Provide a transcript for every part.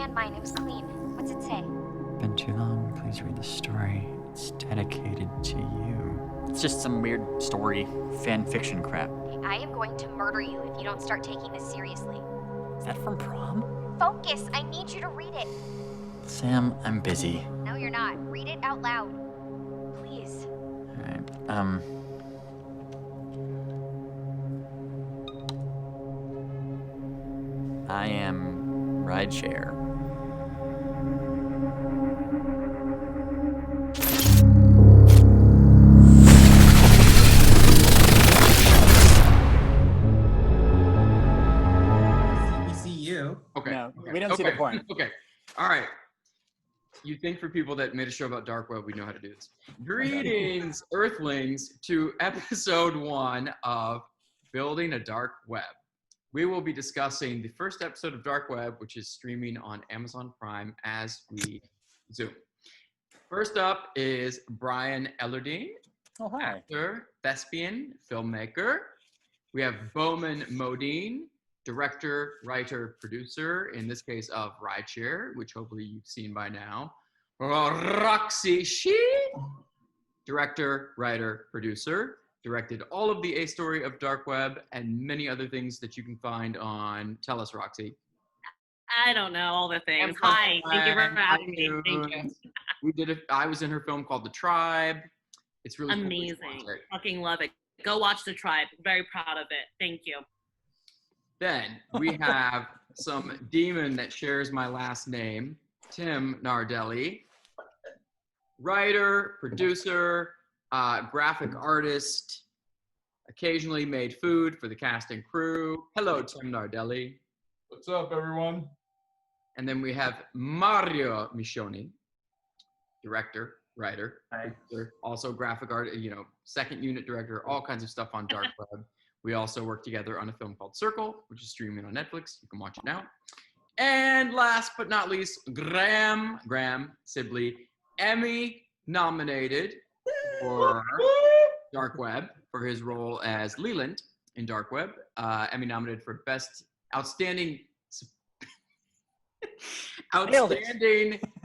scanned mine. It was clean. What's it say? Been too long. Please read the story. It's dedicated to you. It's just some weird story, fan fiction crap. I am going to murder you if you don't start taking this seriously. Is that from prom? Focus. I need you to read it. Sam, I'm busy. No, you're not. Read it out loud. Please. Alright, I am Rideshare. We see you. Okay. No, we don't see the point. Okay. All right. You think for people that made a show about dark web, we know how to do this. Greetings, Earthlings, to episode 1 of Building a Dark Web. We will be discussing the first episode of Dark Web, which is streaming on Amazon Prime as we zoom. First up is Brian Ellardine, Oh, hi. actor, thespian, filmmaker. We have Bowman Modine, director, writer, producer, in this case of Rideshare, which hopefully you've seen by now. Roxy Shee, director, writer, producer, directed all of the A Story of Dark Web and many other things that you can find on, tell us, Roxy. I don't know all the things. Hi, thank you for having me. Thank you. We did it. I was in her film called The Tribe. It's really cool. Amazing. Fucking love it. Go watch The Tribe. Very proud of it. Thank you. Then we have some demon that shares my last name, Tim Nardelli, writer, producer, graphic artist, occasionally made food for the cast and crew. Hello, Tim Nardelli. What's up, everyone? And then we have Mario Michoni, director, writer, Hi. producer, also graphic art, second unit director, all kinds of stuff on Dark Web. We also work together on a film called Circle, which is streaming on Netflix. You can watch it now. And last but not least, Graham Sibley, Emmy nominated for Dark Web for his role as Leland in Dark Web. Emmy nominated for Best Outstanding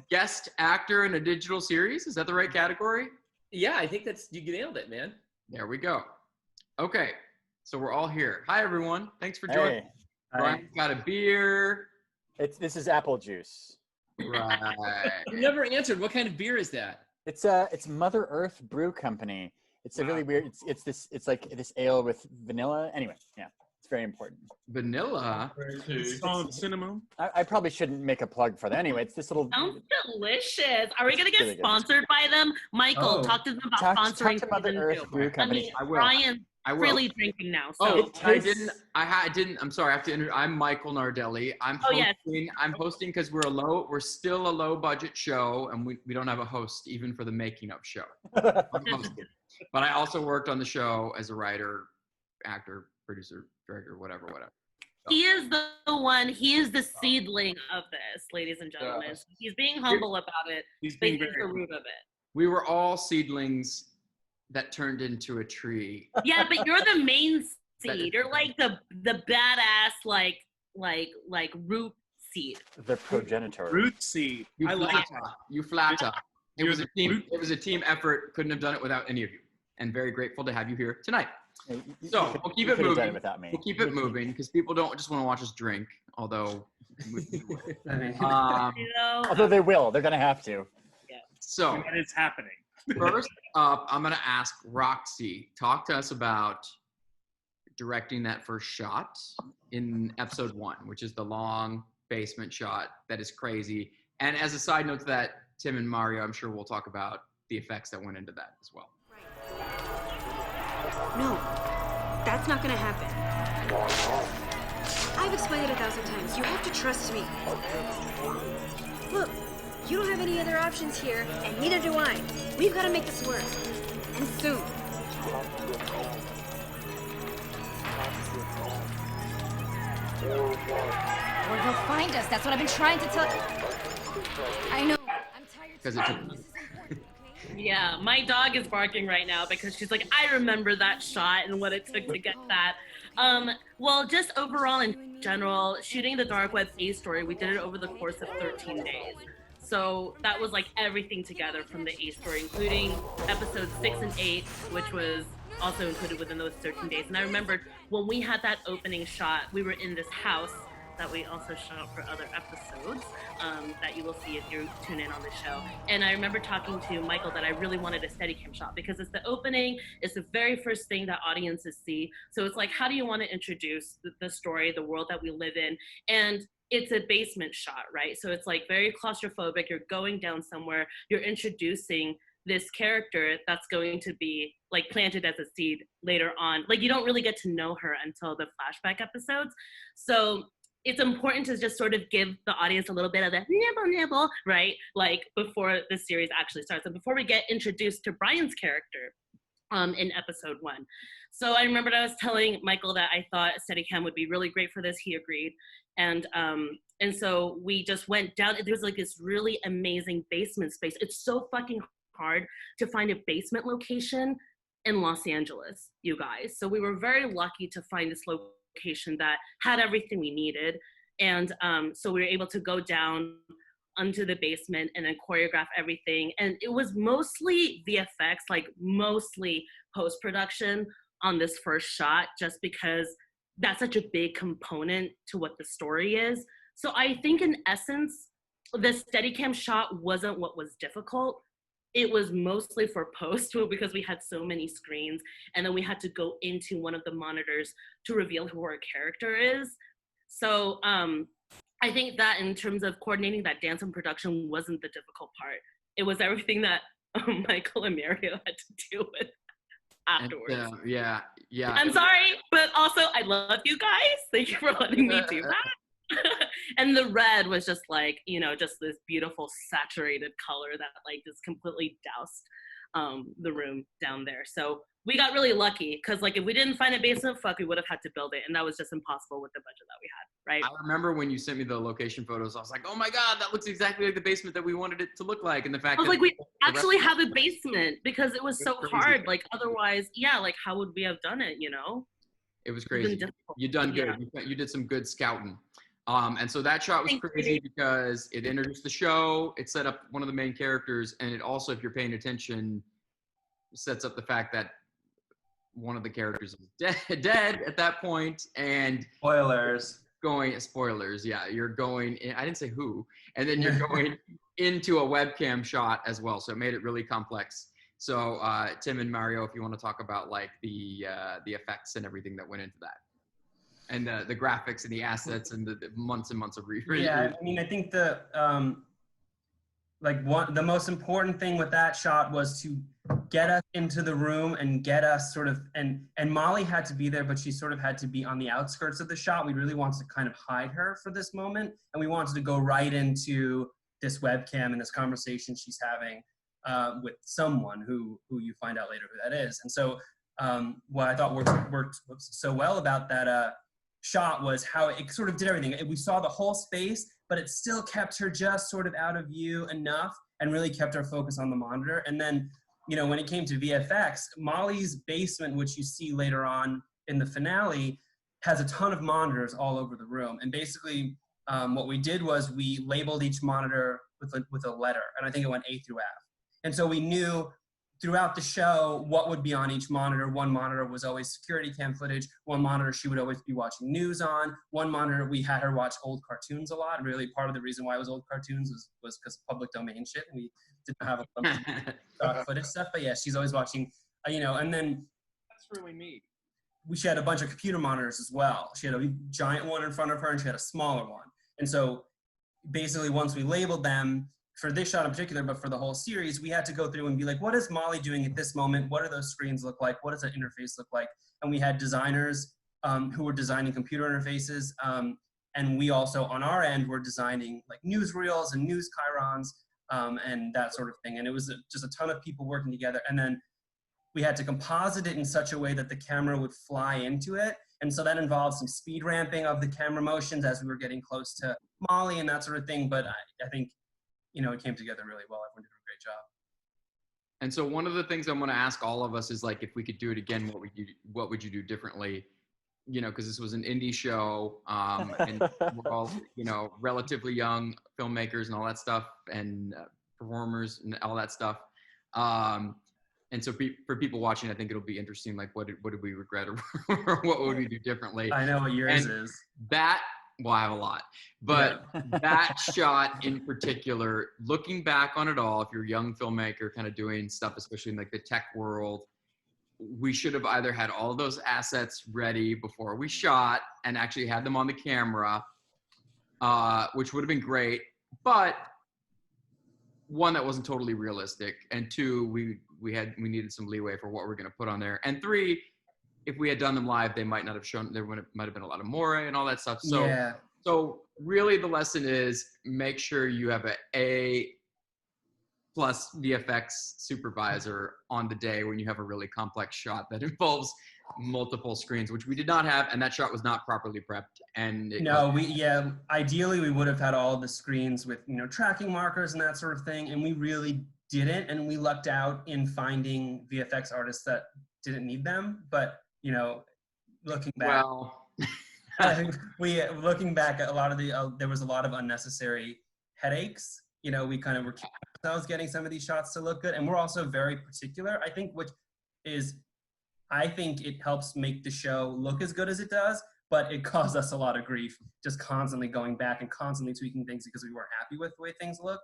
Guest Actor in a Digital Series. Is that the right category? Yeah, I think you nailed it, man. There we go. Okay, so we're all here. Hi, everyone. Thanks for joining. Hey. Brian's got a beer. This is apple juice. Right. You never answered. What kind of beer is that? It's Mother Earth Brew Company. It's a really weird. It's like this ale with vanilla. Anyway, yeah, it's very important. Vanilla. It's called cinnamon. I probably shouldn't make a plug for that. Anyway, it's this little. Sounds delicious. Are we gonna get Really good. sponsored by them? Michael, talk to them about sponsoring Talk to Mother season Earth 2. Brew Company. I will. Brian's I will. really drinking now. So. Oh, I tastes- didn't. I'm sorry. I have to. I'm Michael Nardelli. I'm Oh, hosting. yes. I'm hosting because we're still a low budget show, and we don't have a host even for the making of show. I'm hosting. But I also worked on the show as a writer, actor, producer, director, whatever. He is the one. He is the seedling of this, ladies and gentlemen. Yes. He's being humble about it. He's But being he's the very root of it. We were all seedlings that turned into a tree. Yeah, but you're the main That is- seed. You're like the badass like root seed. The progenitor. root seed. You I like flatter. You flatter. It You're was a the team. root. It was a team effort. Couldn't have done it without any of you. And very grateful to have you here tonight. Hey, you So, could- we'll keep you it could have done moving. without me. We'll keep it moving because people don't just want to watch us drink. Although, You Although they will, they're gonna have to. so And that is happening. first up, I'm gonna ask Roxy. Talk to us about directing that first shot in episode 1, which is the long basement shot that is crazy. And as a side note to that, Tim and Mario, I'm sure we'll talk about the effects that went into that as well. No, that's not gonna happen. I've explained it 1,000 times. You have to trust me. Look, you don't have any other options here, and neither do I. We've got to make this work. And soon. Or he'll find us. That's what I've been trying to tell. I know. I'm tired. Because it took This is important, okay? Yeah, my dog is barking right now because she's like, I remember that shot and what it took to get that. Well, just overall in general, shooting the Dark Web A story, we did it over the course of 13 days. So that was like everything together from the A story, including episodes 6 and 8, which was also included within those 13 days. And I remembered when we had that opening shot, we were in this house that we also shot for other episodes that you will see if you tune in on the show. And I remember talking to Michael that I really wanted a Steadicam shot because it's the opening, it's the very first thing that audiences see. So it's like, how do you want to introduce the story, the world that we live in? And it's a basement shot, right? So it's like very claustrophobic. You're going down somewhere, you're introducing this character that's going to be like planted as a seed later on. Like you don't really get to know her until the flashback episodes. So it's important to just sort of give the audience a little bit of that nibble, right? Like before the series actually starts. And before we get introduced to Brian's character in episode 1. So I remembered I was telling Michael that I thought Steadicam would be really great for this. He agreed. And so we just went down. There's like this really amazing basement space. It's so fucking hard to find a basement location in Los Angeles, you guys. So we were very lucky to find this location that had everything we needed. And so we were able to go down onto the basement and then choreograph everything. And it was mostly VFX, like mostly post-production on this first shot, just because that's such a big component to what the story is. So I think in essence, the Steadicam shot wasn't what was difficult. It was mostly for post because we had so many screens, and then we had to go into one of the monitors to reveal who our character is. So I think that in terms of coordinating that dance and production wasn't the difficult part. It was everything that Michael and Mario had to deal with afterwards. And, yeah. I'm sorry, but also I love you guys. Thank you for letting me do that. And the red was just like, you know, just this beautiful saturated color that like just completely doused the room down there. So we got really lucky because like if we didn't find a basement, we would have had to build it, and that was just impossible with the budget that we had, right? I remember when you sent me the location photos, I was like, oh my God, that looks exactly like the basement that we wanted it to look like. And the fact I was that like, we actually have a basement because it was so crazy. hard. Like otherwise, yeah, like how would we have done it, you know? It was crazy. You done good. Yeah. You did some good scouting. And so that shot was crazy because it introduced the show, it set up one of the main characters, and it also, if you're paying attention, sets up the fact that one of the characters is dead at that point, and Spoilers. spoilers, yeah, you're going in, I didn't say who, and then you're going into a webcam shot as well, so it made it really complex. So Tim and Mario, if you want to talk about like the effects and everything that went into that, and the graphics and the assets and the months and months of research. Yeah, I mean, I think the most important thing with that shot was to get us into the room and get us sort of, and Molly had to be there, but she sort of had to be on the outskirts of the shot. We really wanted to kind of hide her for this moment, and we wanted to go right into this webcam and this conversation she's having with someone who you find out later who that is. And so what I thought worked so well about that shot was how it sort of did everything. We saw the whole space, but it still kept her just sort of out of view enough and really kept our focus on the monitor. And then, you know, when it came to VFX, Molly's basement, which you see later on in the finale, has a ton of monitors all over the room. And basically what we did was we labeled each monitor with a letter, and I think it went A through F. And so we knew throughout the show what would be on each monitor. One monitor was always security cam footage. One monitor she would always be watching news on. One monitor we had her watch old cartoons a lot. Really part of the reason why it was old cartoons was because public domain shit. And we didn't have a bunch of stock footage stuff. But yeah, she's always watching, you know, and then That's really neat. she had a bunch of computer monitors as well. She had a giant one in front of her and she had a smaller one. And so basically once we labeled them, for this shot in particular, but for the whole series, we had to go through and be like, what is Molly doing at this moment? What do those screens look like? What does that interface look like? And we had designers who were designing computer interfaces. And we also, on our end, were designing like newsreels and news chyrons and that sort of thing. And it was just a ton of people working together. And then we had to composite it in such a way that the camera would fly into it. And so that involved some speed ramping of the camera motions as we were getting close to Molly and that sort of thing. But I think, you know, it came together really well. Everyone did a great job. And so one of the things I'm going to ask all of us is like, if we could do it again, what would you do differently? You know, because this was an indie show, and we're all, you know, relatively young filmmakers and all that stuff, and performers and all that stuff. And so for people watching, I think it'll be interesting. Like, what did we regret, or what would we do differently? I know what yours is. That, well, I have a lot, but that shot in particular, looking back on it all, if you're a young filmmaker kind of doing stuff, especially in like the tech world, we should have either had all those assets ready before we shot and actually had them on the camera, which would have been great. But one, that wasn't totally realistic, and two, we needed some leeway for what we're going to put on there, and three, if we had done them live, they might not have shown. Might have been a lot of moire and all that stuff. So, so really, the lesson is make sure you have A+ VFX supervisor on the day when you have a really complex shot that involves multiple screens, which we did not have, and that shot was not properly prepped. And ideally we would have had all the screens with, you know, tracking markers and that sort of thing, and we really didn't, and we lucked out in finding VFX artists that didn't need them. But you know, looking back, I think looking back at a lot of there was a lot of unnecessary headaches. You know, we kind of were ourselves getting some of these shots to look good, and we're also very particular. I think it helps make the show look as good as it does, but it caused us a lot of grief just constantly going back and constantly tweaking things because we weren't happy with the way things looked.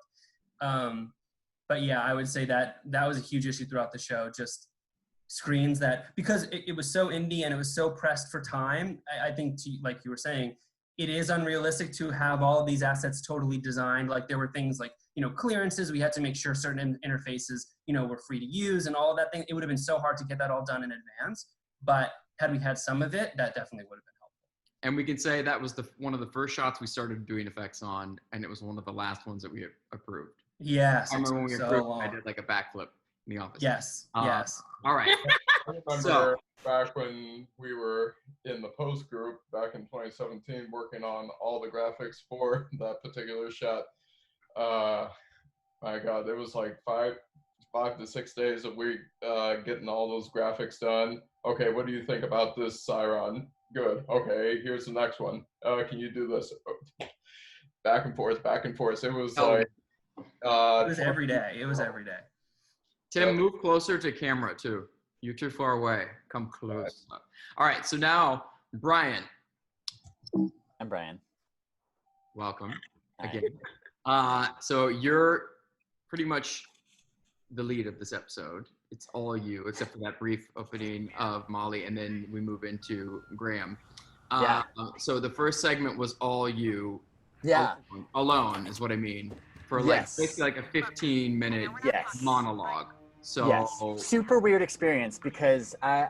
But yeah, I would say that was a huge issue throughout the show. Just screens that, because it was so indie and it was so pressed for time, I think, like you were saying, it is unrealistic to have all of these assets totally designed. Like there were things like, you know, clearances, we had to make sure certain interfaces, you know, were free to use and all of that thing. It would have been so hard to get that all done in advance, but had we had some of it, that definitely would have been helpful. And we can say that was one of the first shots we started doing effects on, and it was one of the last ones that we approved. Yes. I remember when we approved, I did like a backflip in the office. Yes. Yes. All right. I remember back when we were in the post group back in 2017 working on all the graphics for that particular shot. My God, it was like 5 to 6 days of we getting all those graphics done. Okay, what do you think about this Siron? Good. Okay, here's the next one. Can you do this? Back and forth, back and forth. It was like it was every day. It was every day. Tim, move closer to camera too. You're too far away. Come close. All right, so now Brian. I'm Brian. Welcome again. So you're pretty much the lead of this episode. It's all you, except for that brief opening of Molly, and then we move into Graham. So the first segment was all you. Yeah. Alone is what I mean. For basically like a 15-minute monologue. So super weird experience because I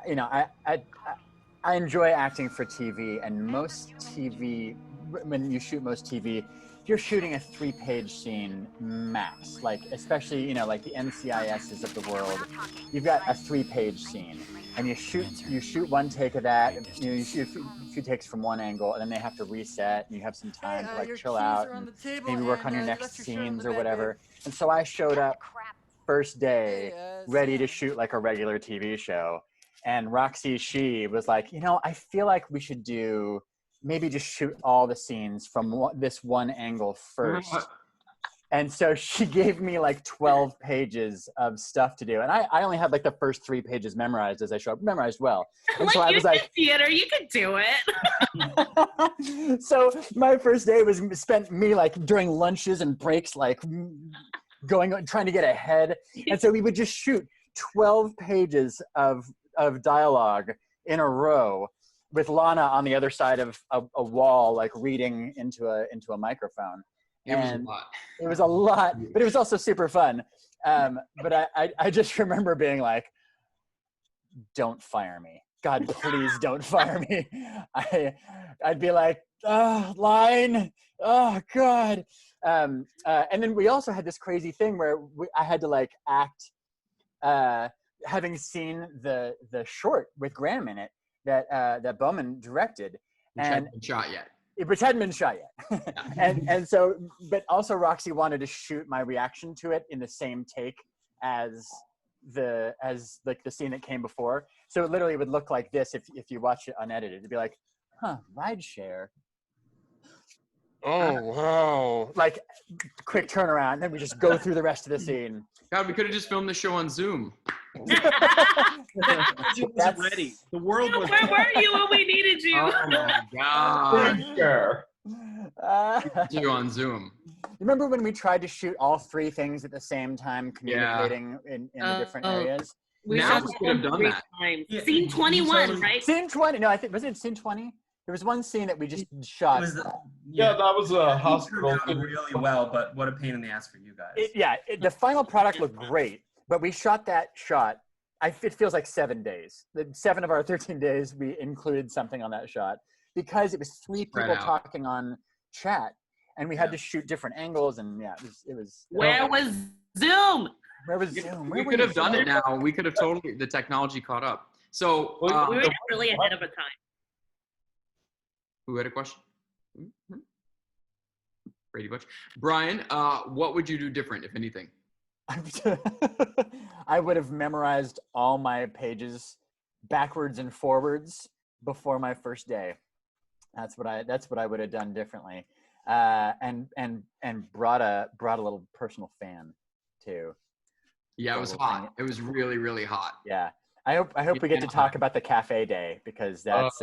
enjoy acting for TV, and most TV, when you shoot most TV, you're shooting a 3-page scene max. Like especially, you know, like the NCISs of the world, you've got a 3-page scene, and you shoot one take of that. You know, you shoot a few takes from one angle, and then they have to reset, and you have some time to like chill out and maybe work on your next scenes or whatever. And so I showed up first day ready to shoot like a regular TV show, and Roxy, she was like, you know, I feel like we should maybe just shoot all the scenes from this one angle first. And so she gave me like 12 pages of stuff to do. And I only had like the first 3 pages memorized as I showed up, memorized well. And like, so I was like, theater, you could do it. So my first day was spent me like during lunches and breaks, like trying to get ahead. And so we would just shoot 12 pages of dialogue in a row with Lana on the other side of a wall, like reading into a microphone. It was a lot. It was a lot, but it was also super fun. But I just remember being like, don't fire me. God, please don't fire me. I'd be like, oh, line. Oh, God. And then we also had this crazy thing where I had to like act, having seen the short with Graham in it that Bowman directed. Which hadn't been shot yet. Which hadn't been shot yet. and so, but also Roxy wanted to shoot my reaction to it in the same take as like the scene that came before. So it literally would look like this if you watch it unedited. It'd be like, Rideshare. Oh wow! Like quick turnaround, then we just go through the rest of the scene. God, we could have just filmed the show on Zoom. It was ready. The world was. Where were you when we needed you? Oh my God! Sure. You on Zoom. Remember when we tried to shoot all three things at the same time, communicating in the different areas? We Now shot we could have done 3 that. times. Yeah, Scene you 21, totally- right? Scene 20. No, I think was it scene 20? There was one scene that we just shot. It was Yeah, that was a it hospital. turned out really well, but what a pain in the ass for you guys. The final product looked great, but we shot that shot. It feels like 7 days. 7 of our 13 days, we included something on that shot because it was 3 people Spread out. talking on chat, and we had to shoot different angles, and it was. Where was Zoom? Where was Zoom? We could have done it now. We could have totally, the technology caught up. So, We were really ahead of a time. who had a question? Brady Butch. Brian, what would you do different, if anything? I would have memorized all my pages backwards and forwards before my first day. That's what I would have done differently, and brought a little personal fan too. Yeah, it was hot. It was really, really hot. Yeah, I hope we get to talk about the cafe day because that was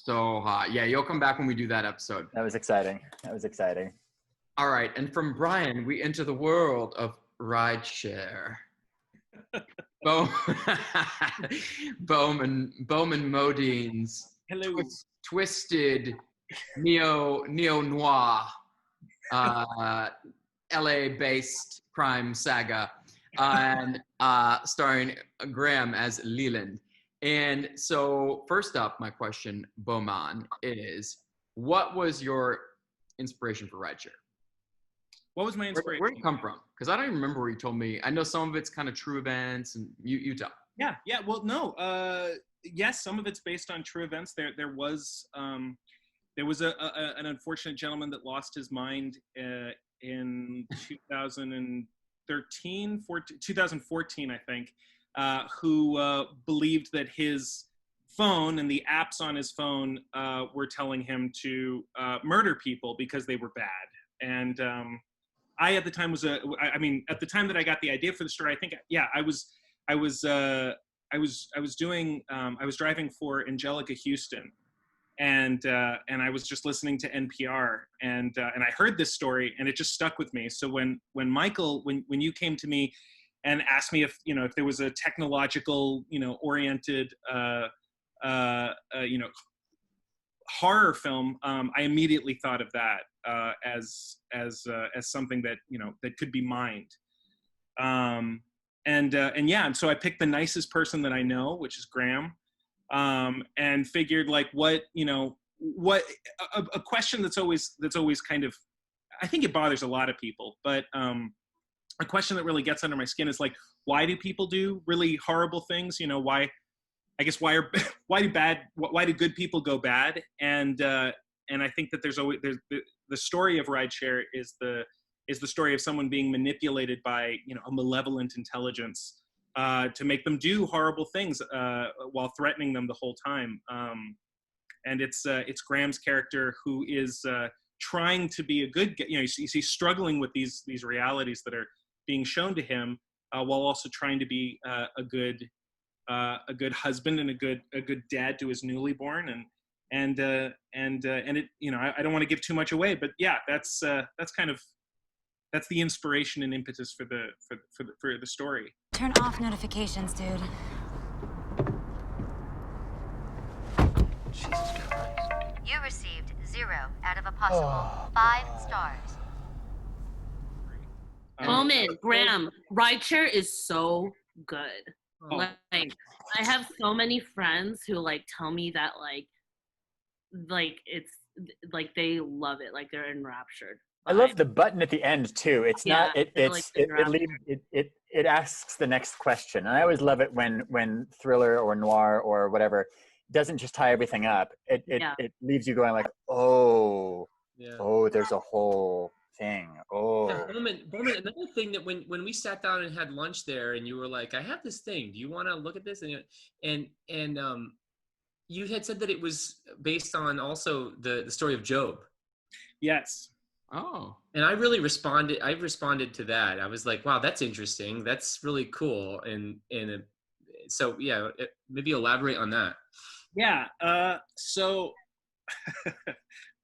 so hot. Yeah, you'll come back when we do that episode. That was exciting. All right, and from Brian, we enter the world of Rideshare. Bowman Modine's Hello. twisted neo-noir LA-based crime saga, and starring Graham as Leland. And so first up, my question, Bowman, is what was your inspiration for Rideshare? What was my inspiration? Where'd it come from? Because I don't even remember where you told me. I know some of it's kind of true events, and you tell. Yeah. Well, no. Yes, some of it's based on true events. There was an unfortunate gentleman that lost his mind in 2014, I think, who believed that his phone and the apps on his phone were telling him to murder people because they were bad. And I, at the time, at the time that I got the idea for the story, I think, I was driving for Angelica Houston, and I was just listening to NPR, and I heard this story, and it just stuck with me. So when Michael, when you came to me and asked me if there was a technological oriented horror film, I immediately thought of that as something that that could be mined. And so I picked the nicest person that I know, which is Graham, and figured like a question that's always kind of, I think it bothers a lot of people, but a question that really gets under my skin is like, why do people do really horrible things? Why do good people go bad? And I think that there's the story of Rideshare is the story of someone being manipulated by a malevolent intelligence to make them do horrible things while threatening them the whole time. And it's Graham's character who is trying to be a good, he's struggling with these realities that are being shown to him while also trying to be a good husband and a good dad to his newly born, and it I don't want to give too much away, but yeah, that's the inspiration and impetus for the story. Turn off notifications, dude. You received 0 out of a possible 5 stars. Bowman, Graham, Rideshare is so good. Like, I have so many friends who like tell me that like it's like they love it, like they're enraptured. I love the button at the end too. It's Yeah, not. It asks the next question, and I always love it when thriller or noir or whatever doesn't just tie everything up. It leaves you going like, oh, there's a whole thing. Yeah, Oh, Bowman, another thing that when we sat down and had lunch there, and you were like, "I have this thing. Do you want to look at this?" And you had said that it was based on also the story of Job. Yes. Oh. And I really responded. I responded to that. I was like, "Wow, that's interesting. That's really cool." So yeah, maybe elaborate on that. Yeah. So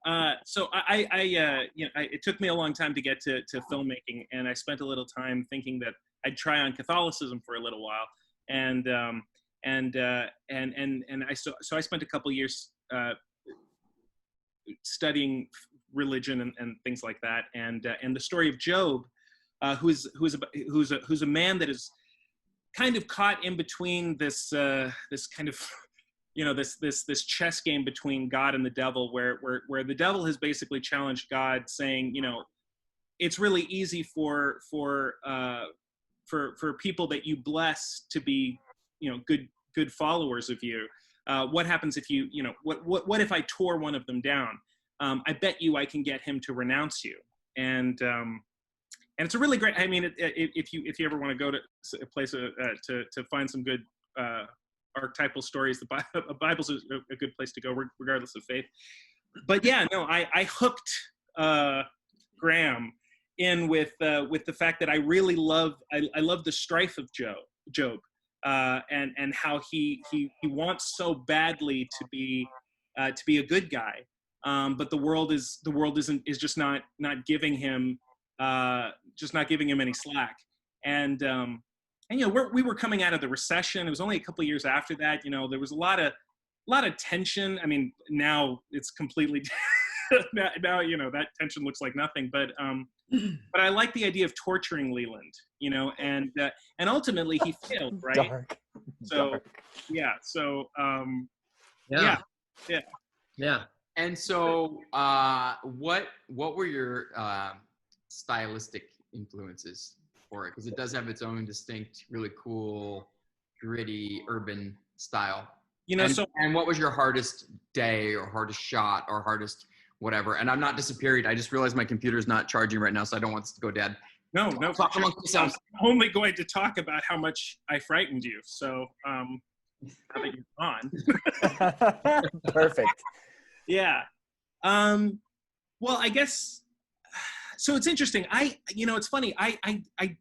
it took me a long time to get to filmmaking, and I spent a little time thinking that I'd try on Catholicism for a little while, and I spent a couple years studying religion and things like that, and the story of Job, who's a man that is kind of caught in between this kind of this chess game between God and the devil, where the devil has basically challenged God, saying, it's really easy for people that you bless to be, good followers of you. What happens if what if I tore one of them down? I bet you I can get him to renounce you. And it's a really great. I mean, if you ever want to go to a place to find some good archetypal stories, the Bible's a good place to go, regardless of faith. But yeah, no, I hooked Graham in with the fact that I really love the strife of Job, and how he wants so badly to be a good guy, but the world is just not giving him any slack, and we were coming out of the recession. It was only a couple of years after that. There was a lot of tension. I mean, now it's completely now that tension looks like nothing. But I like the idea of torturing Leland. And ultimately he failed, right? dark. So Dark. yeah. So Yeah. yeah. And so, what were your stylistic influences for it? Because it does have its own distinct, really cool, gritty, urban style. And what was your hardest day or hardest shot or hardest whatever? And I'm not disappearing. I just realized my computer's not charging right now, so I don't want this to go dead. No. Talk amongst yourselves. I'm only going to talk about how much I frightened you. So now that you're on. Perfect. Yeah. Well, I guess, so it's interesting. It's funny. I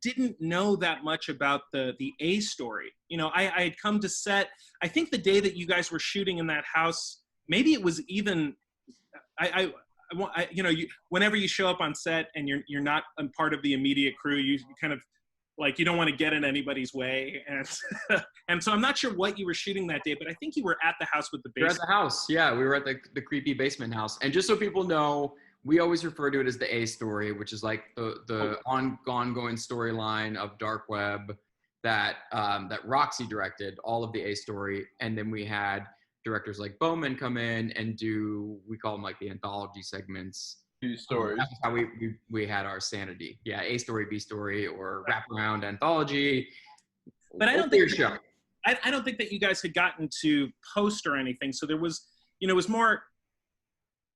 didn't know that much about the A story. I had come to set, I think the day that you guys were shooting in that house, maybe it was even, whenever you show up on set and you're not a part of the immediate crew, you kind of like, you don't want to get in anybody's way. And and so I'm not sure what you were shooting that day, but I think you were at the house with the basement. We were at the house. Yeah, we were at the creepy basement house. And just so people know, we always refer to it as the A story, which is like the ongoing storyline of Dark Web that Roxy directed, all of the A story. And then we had directors like Bowman come in and we call them like the anthology segments. B stories. That's how we had our sanity. Yeah, A story, B story, or wraparound anthology. But I don't think I don't think that you guys had gotten to post or anything. So there was, it was more.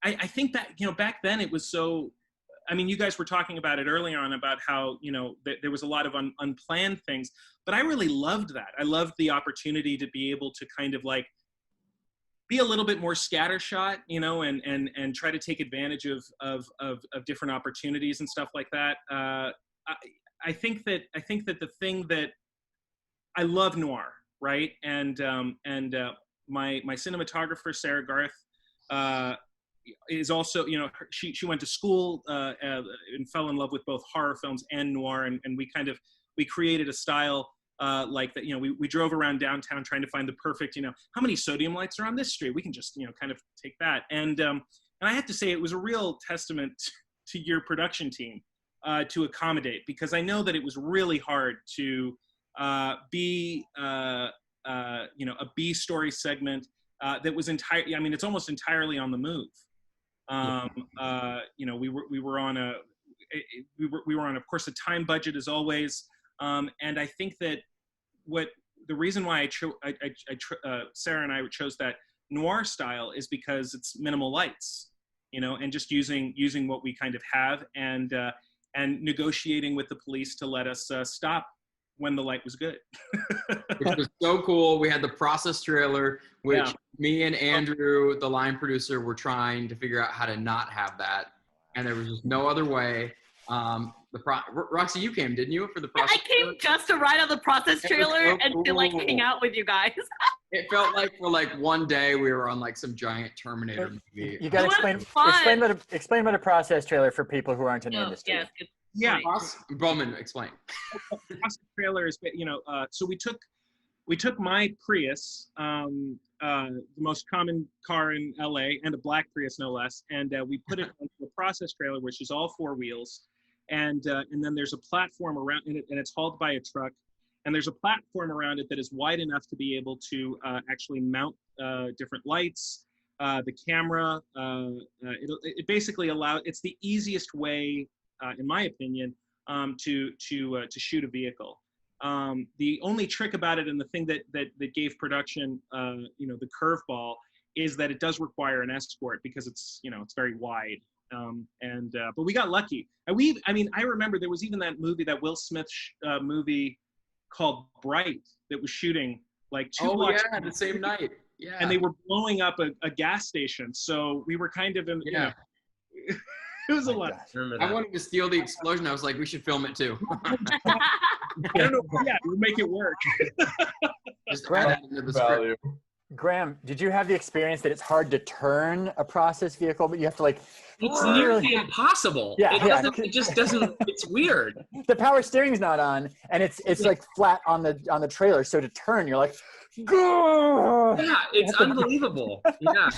I think that back then it was so. I mean, you guys were talking about it earlier on about how there was a lot of unplanned things. But I really loved that. I loved the opportunity to be able to kind of like be a little bit more scattershot, and try to take advantage of different opportunities and stuff like that. I think that the thing that I love noir, right? And my cinematographer Sarah Garth is also, she went to school and fell in love with both horror films and noir, and we created a style. Like that, we drove around downtown trying to find the perfect, how many sodium lights are on this street? We can just, kind of take that. And I have to say, it was a real testament to your production team to accommodate, because I know that it was really hard to be, a B story segment that was entirely, I mean, it's almost entirely on the move. We were on of course, a time budget as always. And I think that the reason why Sarah and I chose that noir style is because it's minimal lights, and just using what we kind of have and negotiating with the police to let us stop when the light was good. Which was so cool. We had the process trailer, which me and Andrew, the line producer, were trying to figure out how to not have that, and there was just no other way. Roxy, you came, didn't you, for the process? I came just to ride on the process trailer so and to cool. hang out with you guys. It felt like for one day we were on some giant Terminator movie. You got to explain what a process trailer for people who aren't in the industry. Yeah, Bowman, explain. The process trailer is, so we took my Prius, the most common car in LA, and a black Prius no less, and we put it into a process trailer, which is all 4 wheels, and then there's a platform around it, and it's hauled by a truck, and there's a platform around it that is wide enough to be able to actually mount different lights, the camera. It basically it's the easiest way, in my opinion, to shoot a vehicle. The only trick about it, and the thing that gave production, the curveball, is that it does require an escort because it's very wide. But we got lucky. And I remember there was even that movie, that Will Smith movie called Bright, that was shooting like 2 blocks. Oh yeah, the same night. Yeah. And they were blowing up a gas station, so we were kind of in. It was a lot. I wanted to steal the explosion. I was like, we should film it too. I don't know. Yeah, we'll make it work. Just add that into the script. Graham, did you have the experience that it's hard to turn a process vehicle, but you have to It's nearly impossible. It just doesn't. It's weird. The power steering's not on, and it's like flat on the trailer. So to turn, you're like, go! Yeah, it's unbelievable. Yeah.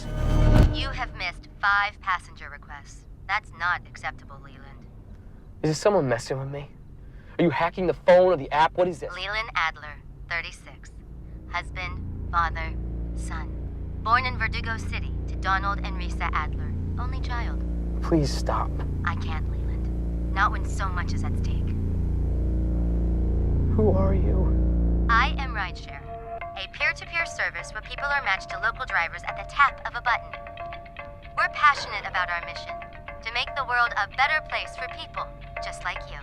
You have missed 5 passenger requests. That's not acceptable, Leland. Is this someone messing with me? Are you hacking the phone or the app? What is this? Leland Adler, 36. Husband, father, son. Born in Verdugo City to Donald and Risa Adler. Only child. Please stop. I can't, Leland. Not when so much is at stake. Who are you? I am Rideshare, a peer-to-peer service where people are matched to local drivers at the tap of a button. We're passionate about our mission, to make the world a better place for people just like you.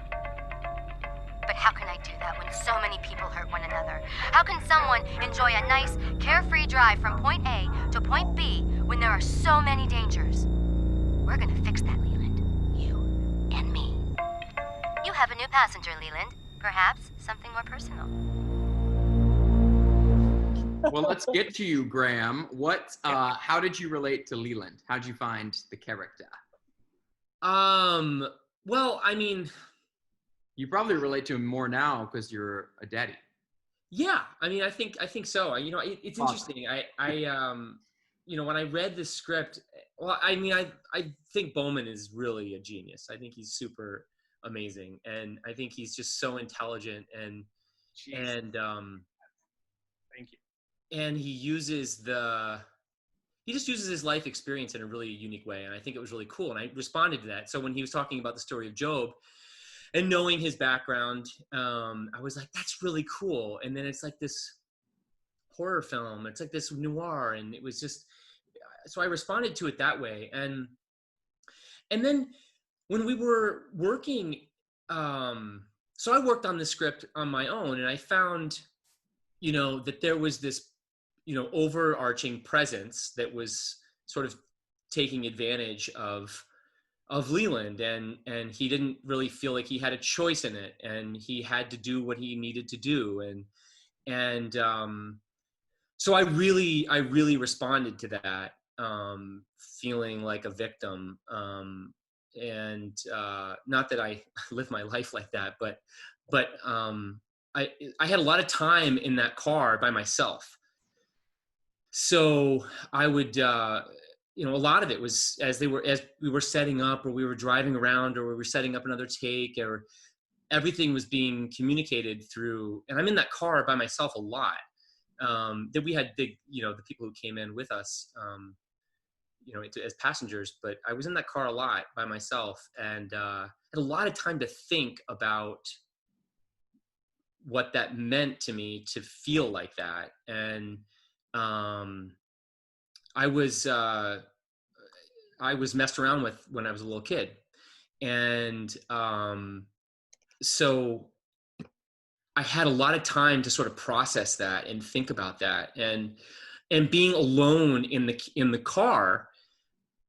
But how can I do that when so many people hurt one another? How can someone enjoy a nice, carefree drive from point A to point B when there are so many dangers? We're gonna fix that, Leland. You and me. You have a new passenger, Leland. Perhaps something more personal. Well, let's get to you, Graham. How did you relate to Leland? How did you find the character? Well, I mean, you probably relate to him more now because you're a daddy. Yeah, I mean, I think so. It's interesting. When I read the script, well, I mean, I think Bowman is really a genius. I think he's super amazing, and I think he's just so intelligent and thank you. And he just uses his life experience in a really unique way, and I think it was really cool. And I responded to that. So when he was talking about the story of Job, and knowing his background, I was like, that's really cool. And then it's like this horror film. It's like this noir. And it was just, so I responded to it that way. And then when we were working, so I worked on the script on my own, and I found, that there was this, overarching presence that was sort of taking advantage of Leland, and he didn't really feel like he had a choice in it, and he had to do what he needed to do, and so I really responded to that, feeling like a victim, and not that I live my life like that, but I had a lot of time in that car by myself, so I would. A lot of it was as we were setting up, or we were driving around, or we were setting up another take, or everything was being communicated through. And I'm in that car by myself a lot. That we had the people who came in with us, as passengers, but I was in that car a lot by myself, and had a lot of time to think about what that meant to me to feel like that. And I I was messed around with when I was a little kid. And so I had a lot of time to sort of process that and think about that, and being alone in the car,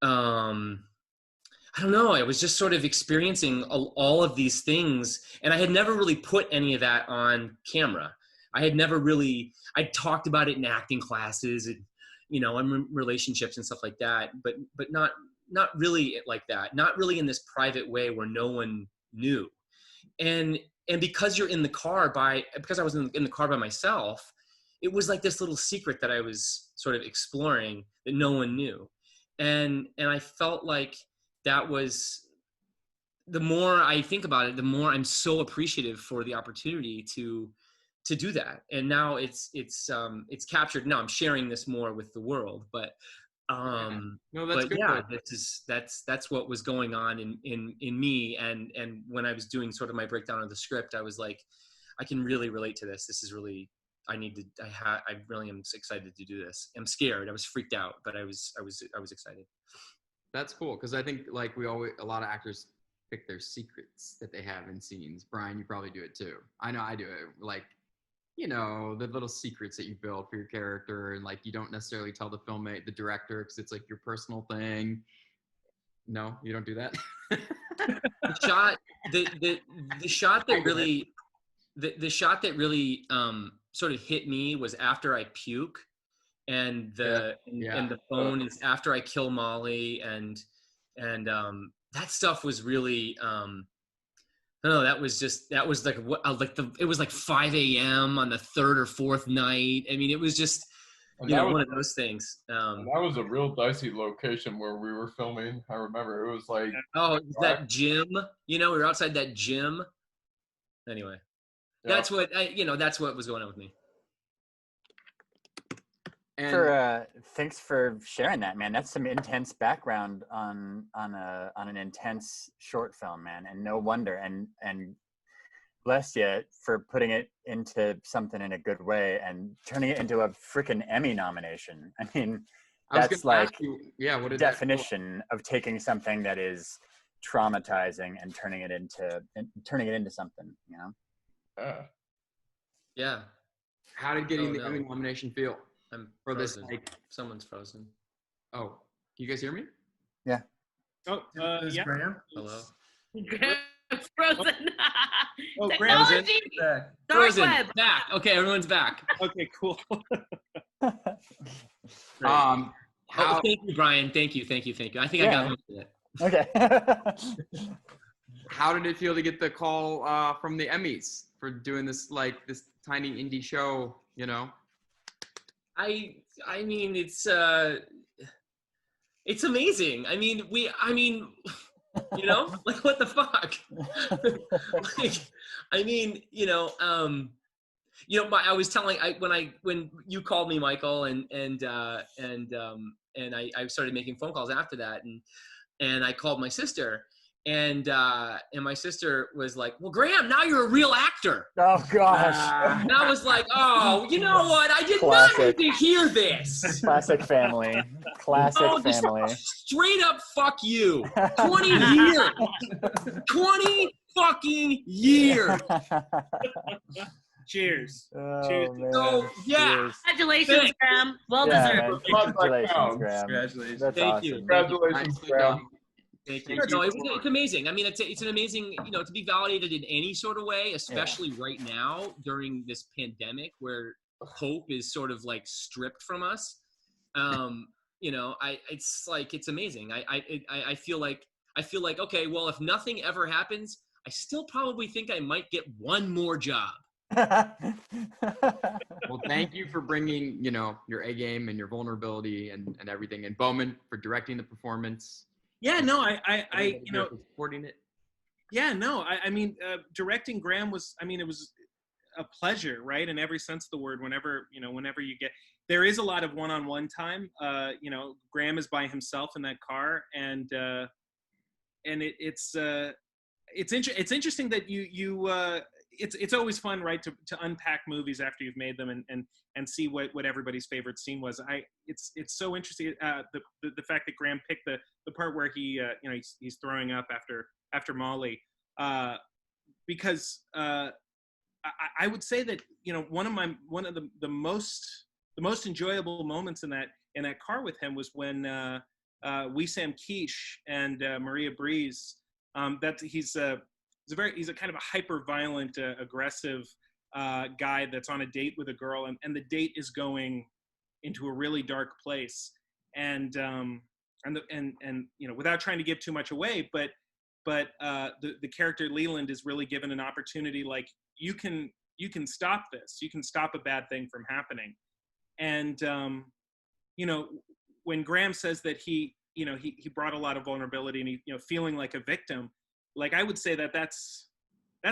I don't know, I was just sort of experiencing all of these things, and I had never really put any of that on camera. I had never really, I talked about it in acting classes and, you know, in relationships and stuff like that, but not really like that, not really in this private way where no one knew. And because you're in the car because I was in the car by myself, it was like this little secret that I was sort of exploring that no one knew. And I felt like that was, the more I think about it, the more I'm so appreciative for the opportunity to do that. And now it's captured. Now I'm sharing this more with the world, but no, that's but good. yeah, that's what was going on in me. And when I was doing sort of my breakdown of the script, I was like, I can really relate to this. This is really, I really am excited to do this. I'm scared. I was freaked out, but I was excited. That's cool, because I think like a lot of actors pick their secrets that they have in scenes. Brian, you probably do it too. I know I do it. Like, you know, the little secrets that you build for your character, and like you don't necessarily tell the director, because it's like your personal thing. No, you don't do that. The shot that really sort of hit me was after I puke, and the phone is after I kill Molly, and that stuff was really no, that was like it was like 5 a.m. on the third or fourth night. I mean, it was just, you know, one of those things. And that was a real dicey location where we were filming. I remember it was like, that gym, you know, we were outside that gym. Anyway, that's what was going on with me. And thanks for sharing that, man. That's some intense background on an intense short film, man. And no wonder. And bless you for putting it into something in a good way and turning it into a freaking Emmy nomination. I mean, that's like the definition of taking something that is traumatizing and turning it into something, you know? Yeah. How did getting the Emmy nomination feel? I'm for frozen. This, like, someone's frozen. Oh, can you guys hear me? Yeah. Oh, yeah. Graham? Hello. Graham's frozen. Oh, Technology. Frozen. Back. Okay, everyone's back. Okay, cool. Thank you, Brian. Thank you. I think I got most of it. Okay. How did it feel to get the call from the Emmys for doing this tiny indie show, you know? I mean, it's amazing. I mean, you know, like, what the fuck? Like, I mean, I was telling, when you called me, Michael, and I started making phone calls after that, and I called my sister, and my sister was like, "Well, Graham, now you're a real actor." Oh gosh. And I was like, "Oh, you know what? I did not need to hear this." Classic family. Family. Straight up, fuck you. 20 years. 20 fucking years. Cheers. Oh, Cheers. man. So, yeah. Cheers. Congratulations, Graham. Well deserved. Congratulations, Graham. Congratulations. That's Thank awesome. you. Congratulations, Graham. Thank you. No, it's amazing. I mean, it's an amazing, to be validated in any sort of way, especially right now during this pandemic where hope is sort of like stripped from us. It's amazing. I feel like, okay, well, if nothing ever happens, I still probably think I might get one more job. Well, thank you for bringing, your A game and your vulnerability and everything, and Bowman for directing the performance. Yeah, no, I supporting it. Yeah, no, I mean, directing Graham was, it was a pleasure, right? In every sense of the word. Whenever you get, there is a lot of one-on-one time. Graham is by himself in that car, and it's interesting that it's always fun, right, to unpack movies after you've made them and see what everybody's favorite scene was. It's so interesting, the fact that Graham picked the part where he he's throwing up after Molly, because I would say that one of the most enjoyable moments in that car with him was when Wissam Kish and Maria Breeze, that he's a kind of a hyper violent, aggressive guy that's on a date with a girl, and the date is going into a really dark place, and without trying to give too much away, but the character Leland is really given an opportunity, like, you can stop this, you can stop a bad thing from happening. And when Graham says that he brought a lot of vulnerability, and he feeling like a victim, like, I would say that's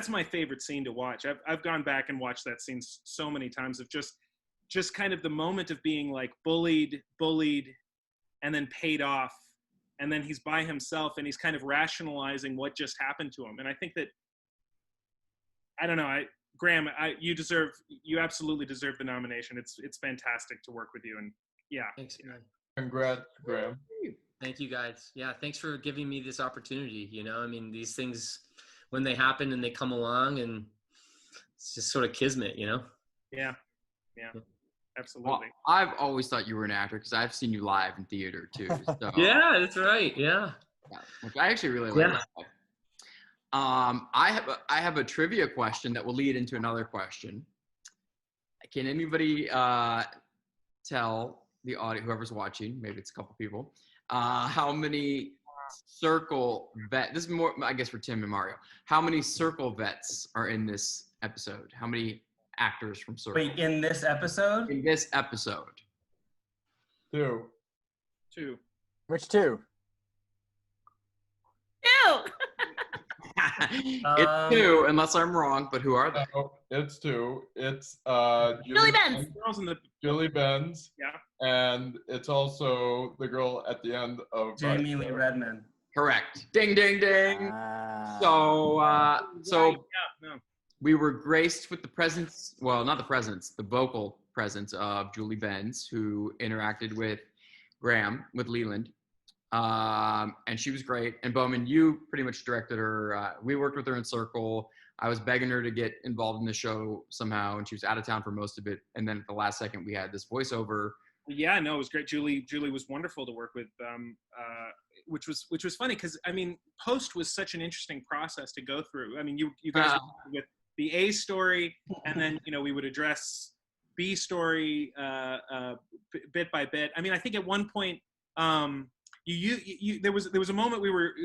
my favorite scene to watch. I've gone back and watched that scene so many times, of just kind of the moment of being like bullied, and then paid off, and then he's by himself and he's kind of rationalizing what just happened to him. And I think that, I don't know, Graham, you absolutely deserve the nomination. It's fantastic to work with you, and yeah. Thanks, man. Congrats, Graham. Thank you, guys. Yeah, thanks for giving me this opportunity. I mean, these things, when they happen and they come along, and it's just sort of kismet, Yeah, absolutely. Well, I've always thought you were an actor because I've seen you live in theater too. So, yeah, that's right. Yeah. Which I actually really like. Yeah. I have a trivia question that will lead into another question. Can anybody tell the audience, whoever's watching, maybe it's a couple people, how many circle vet? This is more, I guess, for Tim and Mario. How many circle vets are in this episode? How many actors from Circle? Wait, in this episode? In this episode. 2. Which 2? Ew! It's 2, unless I'm wrong, but who are they? No, it's 2. It's Julie Benz. Julie Benz. Yeah. And it's also the girl at the end of Jamie Lee Redmond. Correct. Ding, ding, ding. So we were graced with the presence, well, not the presence, the vocal presence of Julie Benz, who interacted with Graham, with Leland. And she was great. And Bowman, you pretty much directed her. We worked with her in Circle. I was begging her to get involved in the show somehow, and she was out of town for most of it. And then at the last second, we had this voiceover. Yeah, no, it was great. Julie was wonderful to work with, which was funny because, I mean, post was such an interesting process to go through. I mean, you guys were with the A story, and then we would address B story bit by bit. I mean, I think at one point there was a moment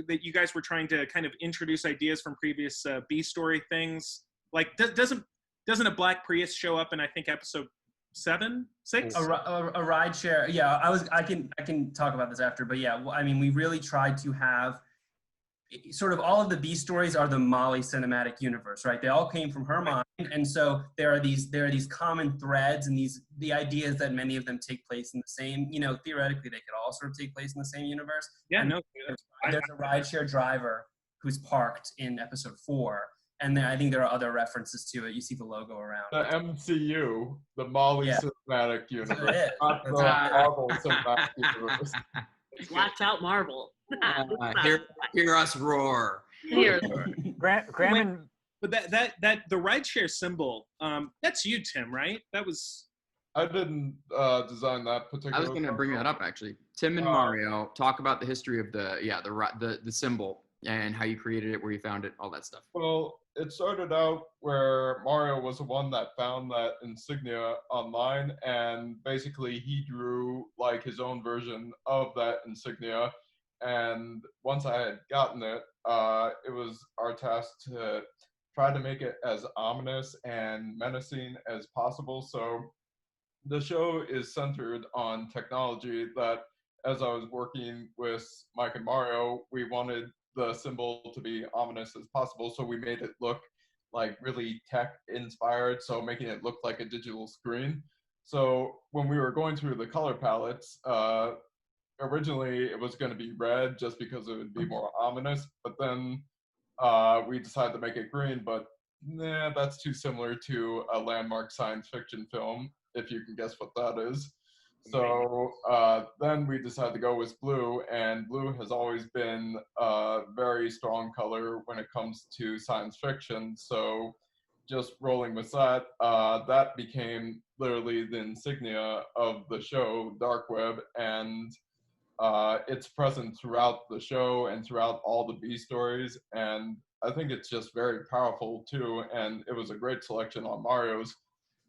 that you guys were trying to kind of introduce ideas from previous B story things. Like, doesn't a black Prius show up in, I think, episode 7, 6? A rideshare. Yeah, I can talk about this after, but yeah, I mean, we really tried to have sort of all of the B stories are the Molly cinematic universe, right? They all came from her mind, and so there are these common threads and the ideas that many of them take place in the same. Theoretically, they could all sort of take place in the same universe. Yeah, and no. There's a rideshare driver who's parked in episode 4. And then I think there are other references to it. You see the logo around. The MCU, the Molly cinematic universe, not the That's Marvel cinematic universe. Watch out, Marvel. Hear us roar. Graham. But that the rideshare symbol, that's you, Tim, right? That was. I didn't design that particular. I was going to bring that up actually. Tim and Mario talk about the history of the symbol and how you created it, where you found it, all that stuff. Well, it started out where Mario was the one that found that insignia online, and basically he drew like his own version of that insignia. And once I had gotten it, it was our task to try to make it as ominous and menacing as possible. So the show is centered on technology that, as I was working with Mike and Mario, we wanted the symbol to be ominous as possible. So we made it look like really tech inspired, so making it look like a digital screen. So when we were going through the color palettes, originally it was going to be red just because it would be more ominous, but then we decided to make it green. But nah, that's too similar to a landmark science fiction film, if you can guess what that is. So then we decided to go with blue, and blue has always been a very strong color when it comes to science fiction. So just rolling with that, that became literally the insignia of the show, Dark Web, and it's present throughout the show and throughout all the B stories. And I think it's just very powerful too. And it was a great selection on Mario's.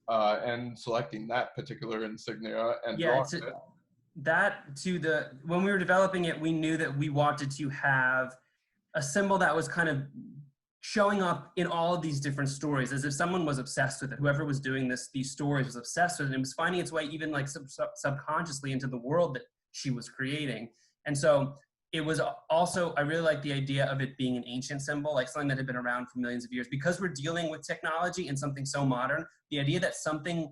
And selecting that particular insignia and drawing it. That to the when we were developing it, we knew that we wanted to have a symbol that was kind of showing up in all of these different stories, as if someone was obsessed with it. Whoever was doing these stories was obsessed with it, and it was finding its way even like subconsciously into the world that she was creating. And so it was also, I really like the idea of it being an ancient symbol, like something that had been around for millions of years. Because we're dealing with technology and something so modern, the idea that something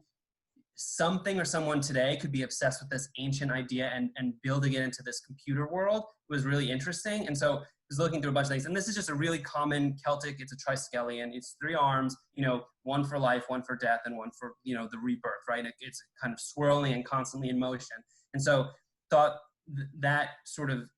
or someone today could be obsessed with this ancient idea and building it into this computer world was really interesting. And so I was looking through a bunch of things, and this is just a really common Celtic, it's a triskelion, it's 3 arms, one for life, one for death, and one for, the rebirth, right? It's kind of swirling and constantly in motion. And so thought that sort of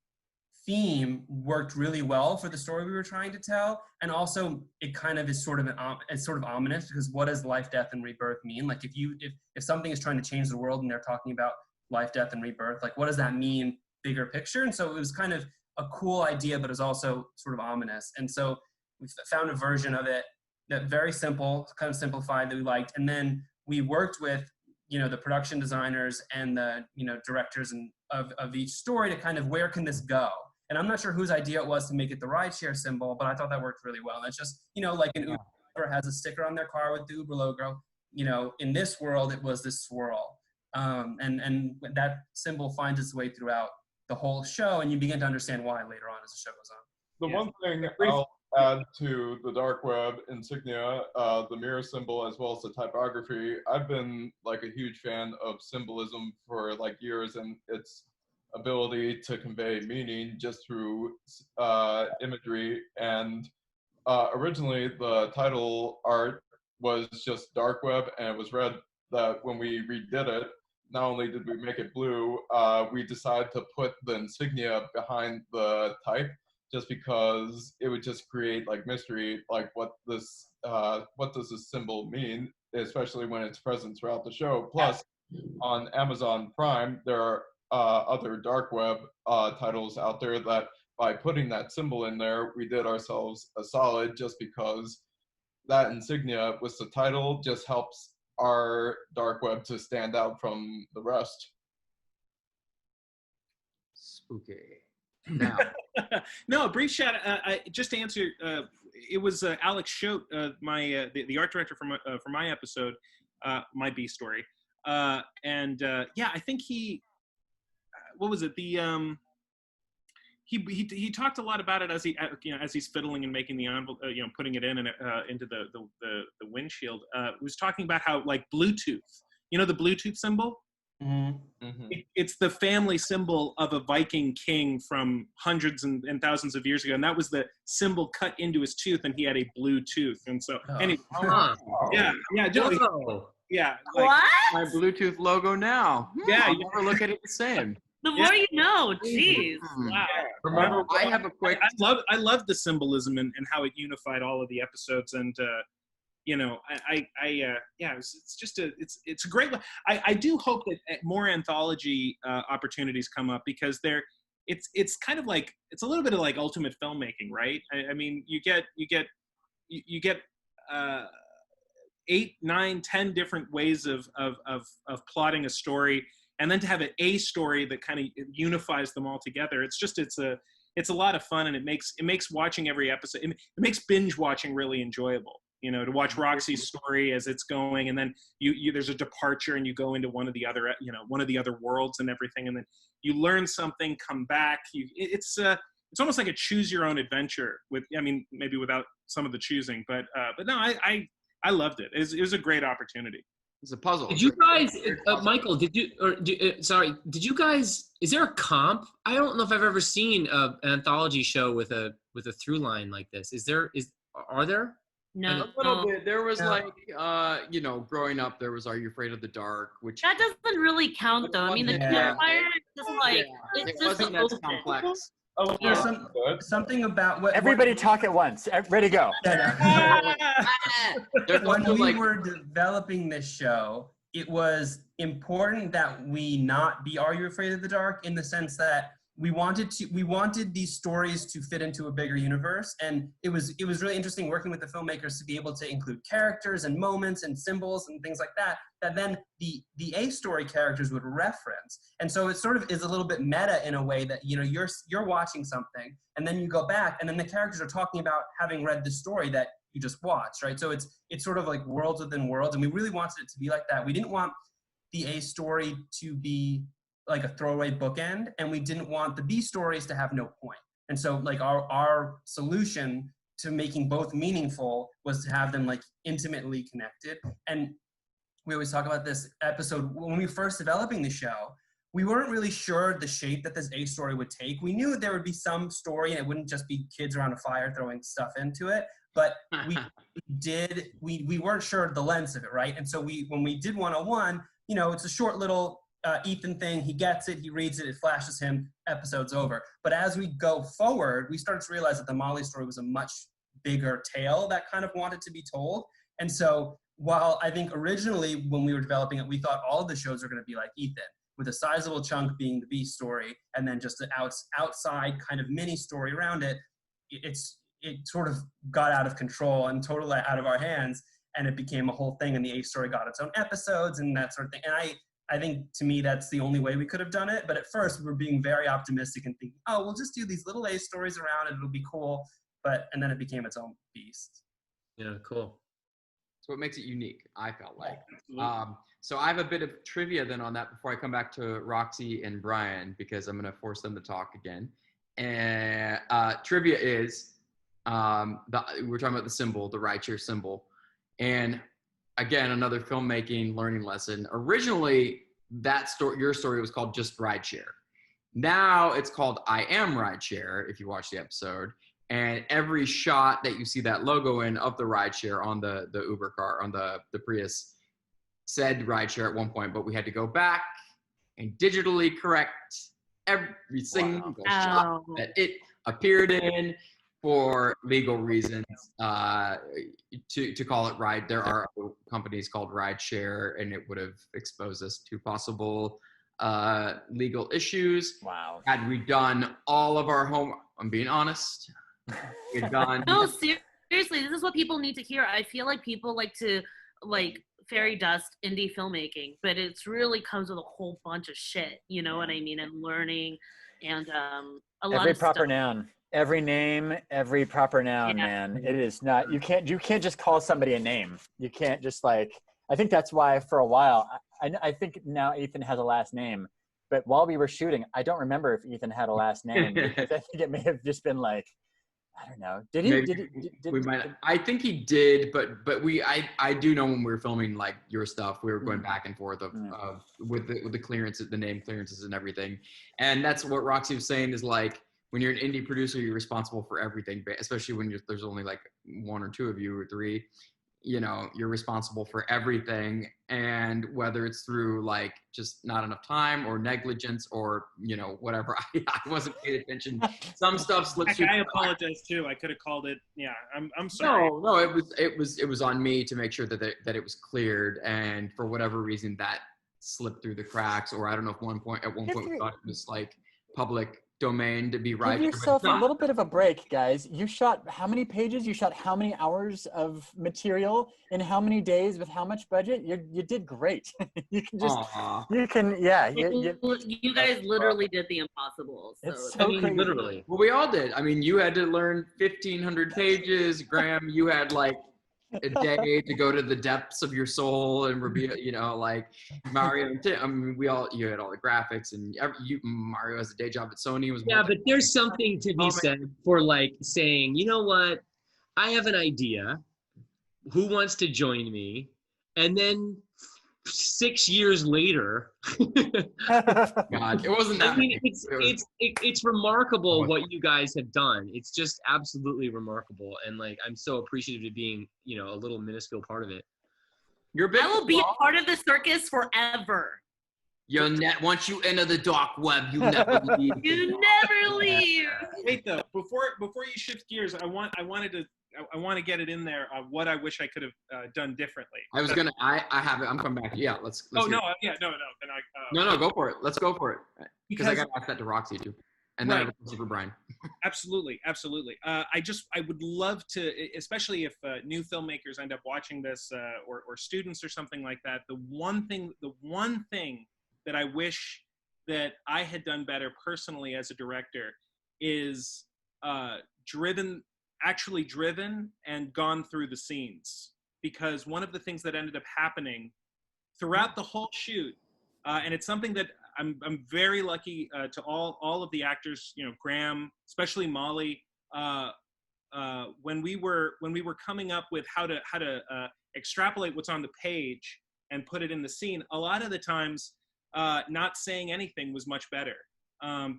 theme worked really well for the story we were trying to tell, and also it kind of is sort of ominous, because what does life, death, and rebirth mean? Like if something is trying to change the world and they're talking about life, death, and rebirth, like what does that mean, bigger picture? And so it was kind of a cool idea, but it was also sort of ominous. And so we found a version of it that very simple, kind of simplified, that we liked, and then we worked with the production designers and the directors of each story to kind of, where can this go? And I'm not sure whose idea it was to make it the rideshare symbol, but I thought that worked really well. And it's just, like an Uber has a sticker on their car with the Uber logo, in this world, it was this swirl. And that symbol finds its way throughout the whole show, and you begin to understand why later on as the show goes on. The one thing I'll add to the Dark Web insignia, the mirror symbol, as well as the typography, I've been like a huge fan of symbolism for like years, and it's ability to convey meaning just through imagery. And originally the title art was just Dark Web, and it was read that when we redid it, not only did we make it blue, we decided to put the insignia behind the type, just because it would just create like mystery, like what does this symbol mean, especially when it's present throughout the show. Plus on Amazon Prime, there are other Dark Web titles out there that by putting that symbol in there, we did ourselves a solid, just because that insignia with the title just helps our Dark Web to stand out from the rest. Spooky. Now. No, a brief shout. Just to answer, it was Alex Schote, the art director for my episode, my B story, and I think he. What was it? He talked a lot about it as he's fiddling and making the envelope, putting it in and into the windshield. He was talking about how, like, Bluetooth, the Bluetooth symbol. Mm-hmm. It's the family symbol of a Viking king from hundreds and thousands of years ago, and that was the symbol cut into his tooth, and he had a blue tooth. And so, anyway, What? My Bluetooth logo now. Yeah, I'll never look at it the same. The more you know, jeez. Wow. Remember, I have a quick. I love the symbolism and how it unified all of the episodes, and it's a great one. I do hope that more anthology opportunities come up, because it's kind of like, it's a little bit of like ultimate filmmaking, right? I mean, you get 8, 9, 10 different ways of plotting a story, and then to have a story that kind of unifies them all together. It's a lot of fun, and it makes watching every episode, it makes binge watching really enjoyable. To watch Roxy's story as it's going, and then you there's a departure, and you go into one of the other worlds and everything, and then you learn something, come back. It's almost like a choose your own adventure maybe without some of the choosing, but no, I loved it. It was a great opportunity. It's a puzzle. Did you guys, Michael? Did you guys? Is there a comp? I don't know if I've ever seen an anthology show with a through line like this. Are there? No. A little bit. There was like, you know, growing up, there was Are You Afraid of the Dark, which That doesn't really count though. I mean, the Yeah. campfire is just like it it's just wasn't as open. complex. Oh, There's something about what Everybody talk at once. Ready, go. When we were developing this show, it was important that we not be Are You Afraid of the Dark, in the sense that we wanted these stories to fit into a bigger universe, and it was really interesting working with the filmmakers to be able to include characters and moments and symbols and things like that then the A story characters would reference. And so it sort of is a little bit meta in a way that, you know, you're watching something and then you go back and then the characters are talking about having read the story that you just watched, right? So it's sort of like worlds within worlds, and we really wanted it to be like that. We didn't want the A story to be like a throwaway bookend, and we didn't want the B stories to have no point. And so like our solution to making both meaningful was to have them like intimately connected. And we always talk about this episode, when we were first developing the show, we weren't really sure the shape that this A story would take. We knew there would be some story and it wouldn't just be kids around a fire throwing stuff into it, but we weren't sure the length of it, right? And so when we did 101, you know, it's a short little Ethan thing, he gets it, he reads it, it flashes him, episode's over. But as we go forward, we started to realize that the Molly story was a much bigger tale that kind of wanted to be told. And so while I think originally when we were developing it, we thought all of the shows are going to be like Ethan, with a sizable chunk being the B story, and then just an outside kind of mini story around it, it sort of got out of control and totally out of our hands, and it became a whole thing, and the A story got its own episodes and that sort of thing. And I think, to me, that's the only way we could have done it. But at first, we were being very optimistic and thinking, oh, we'll just do these little A stories around it, it'll be cool. And then it became its own beast. Yeah, cool. That's what makes it unique, I felt like. So I have a bit of trivia then on that before I come back to Roxy and Brian, because I'm going to force them to talk again. And trivia is, we're talking about the symbol, the Rideshare symbol. And again, another filmmaking learning lesson. Originally, your story was called Just Rideshare. Now it's called I Am Rideshare, if you watch the episode. And every shot that you see that logo in of the Rideshare on the Uber car, on the Prius, said Rideshare at one point, but we had to go back and digitally correct every single shot that it appeared in for legal reasons, to call it Ride. There are companies called Rideshare, and it would have exposed us to possible legal issues. Wow. Had we done all of our homework, I'm being honest. We'd done. No, seriously, this is what people need to hear. I feel like people like to fairy dust indie filmmaking, but it's really comes with a whole bunch of shit. You know what I mean? And learning, and a lot every of proper stuff. noun, every name, every proper noun, man. It is not. You can't just call somebody a name. You can't just like. I think that's why for a while. I think now Ethan has a last name, but while we were shooting, I don't remember if Ethan had a last name. Because I think it may have just been like. I don't know. Did he? I think he did, but I do know when we were filming like your stuff, we were going back and forth with the clearances, the name clearances and everything. And that's what Roxy was saying is like when you're an indie producer, you're responsible for everything, especially when there's only like one or two of you or three. You know, you're responsible for everything, and whether it's through like just not enough time or negligence or, you know, whatever. I wasn't paying attention. Some stuff slips through. I apologize too. I could have called it. Yeah, I'm sorry. No, it was on me to make sure that it was cleared, and for whatever reason that slipped through the cracks, or I don't know if at one point we thought it was like public domain to be right. Give yourself a little bit of a break, guys. You shot how many pages? You shot how many hours of material in how many days with how much budget? You did great. You can just, you guys literally did the impossible. So. It's so crazy. Literally. Well, we all did. I mean, you had to learn 1,500 pages. Graham, you had like a day to go to the depths of your soul and reveal, you know, like Mario and Tim. I mean, you had all the graphics, and Mario has a day job at Sony. But there's something to be said for like saying, you know what, I have an idea. Who wants to join me? And then 6 years later. God, it wasn't that. I mean, it's remarkable what you guys have done. It's just absolutely remarkable, and like I'm so appreciative of being, you know, a little minuscule part of it. I will be a part of the circus forever. Once you enter the dark web, you never leave. You never leave. Wait though, before you shift gears, I want to get it in there. What I wish I could have done differently. I have it. I'm coming back. Yeah, let's Oh no, hear it. yeah, no. No, go for it. Let's go for it. Because I got to ask that to Roxy too, and then I have a question for Brian. Absolutely. I would love to, especially if new filmmakers end up watching this, or students or something like that. The one thing that I wish that I had done better personally as a director is driven and gone through the scenes, because one of the things that ended up happening throughout the whole shoot, and it's something that I'm very lucky to all of the actors, you know, Graham, especially Molly, when we were coming up with how to extrapolate what's on the page and put it in the scene, a lot of the times not saying anything was much better,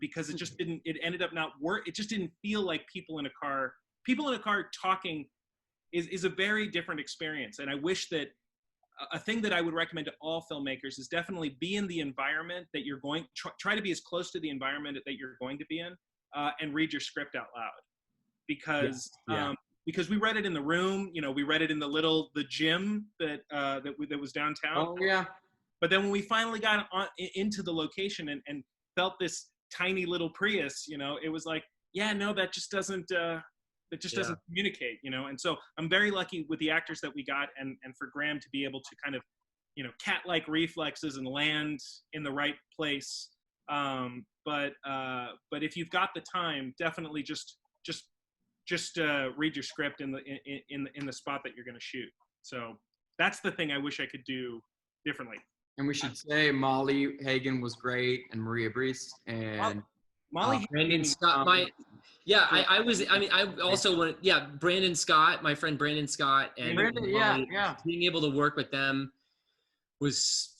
because it ended up not work. It just didn't feel like people in a car talking is a very different experience. And I wish that a thing that I would recommend to all filmmakers is definitely be in the environment that you're going, try to be as close to the environment that you're going to be in, and read your script out loud, because we read it in the room, you know, we read it in the gym that was downtown. Oh yeah. But then when we finally got into the location and felt this tiny little Prius, you know, it was like, yeah, no, that just doesn't communicate, you know. And so I'm very lucky with the actors that we got, and for Graham to be able to kind of, you know, cat-like reflexes and land in the right place. But if you've got the time, definitely just read your script in the spot that you're going to shoot. So that's the thing I wish I could do differently. And we should say Molly Hagan was great, and Maria Brees, and Molly Brandon Scott. Brandon Scott, my friend Brandon Scott, and Molly, being able to work with them was,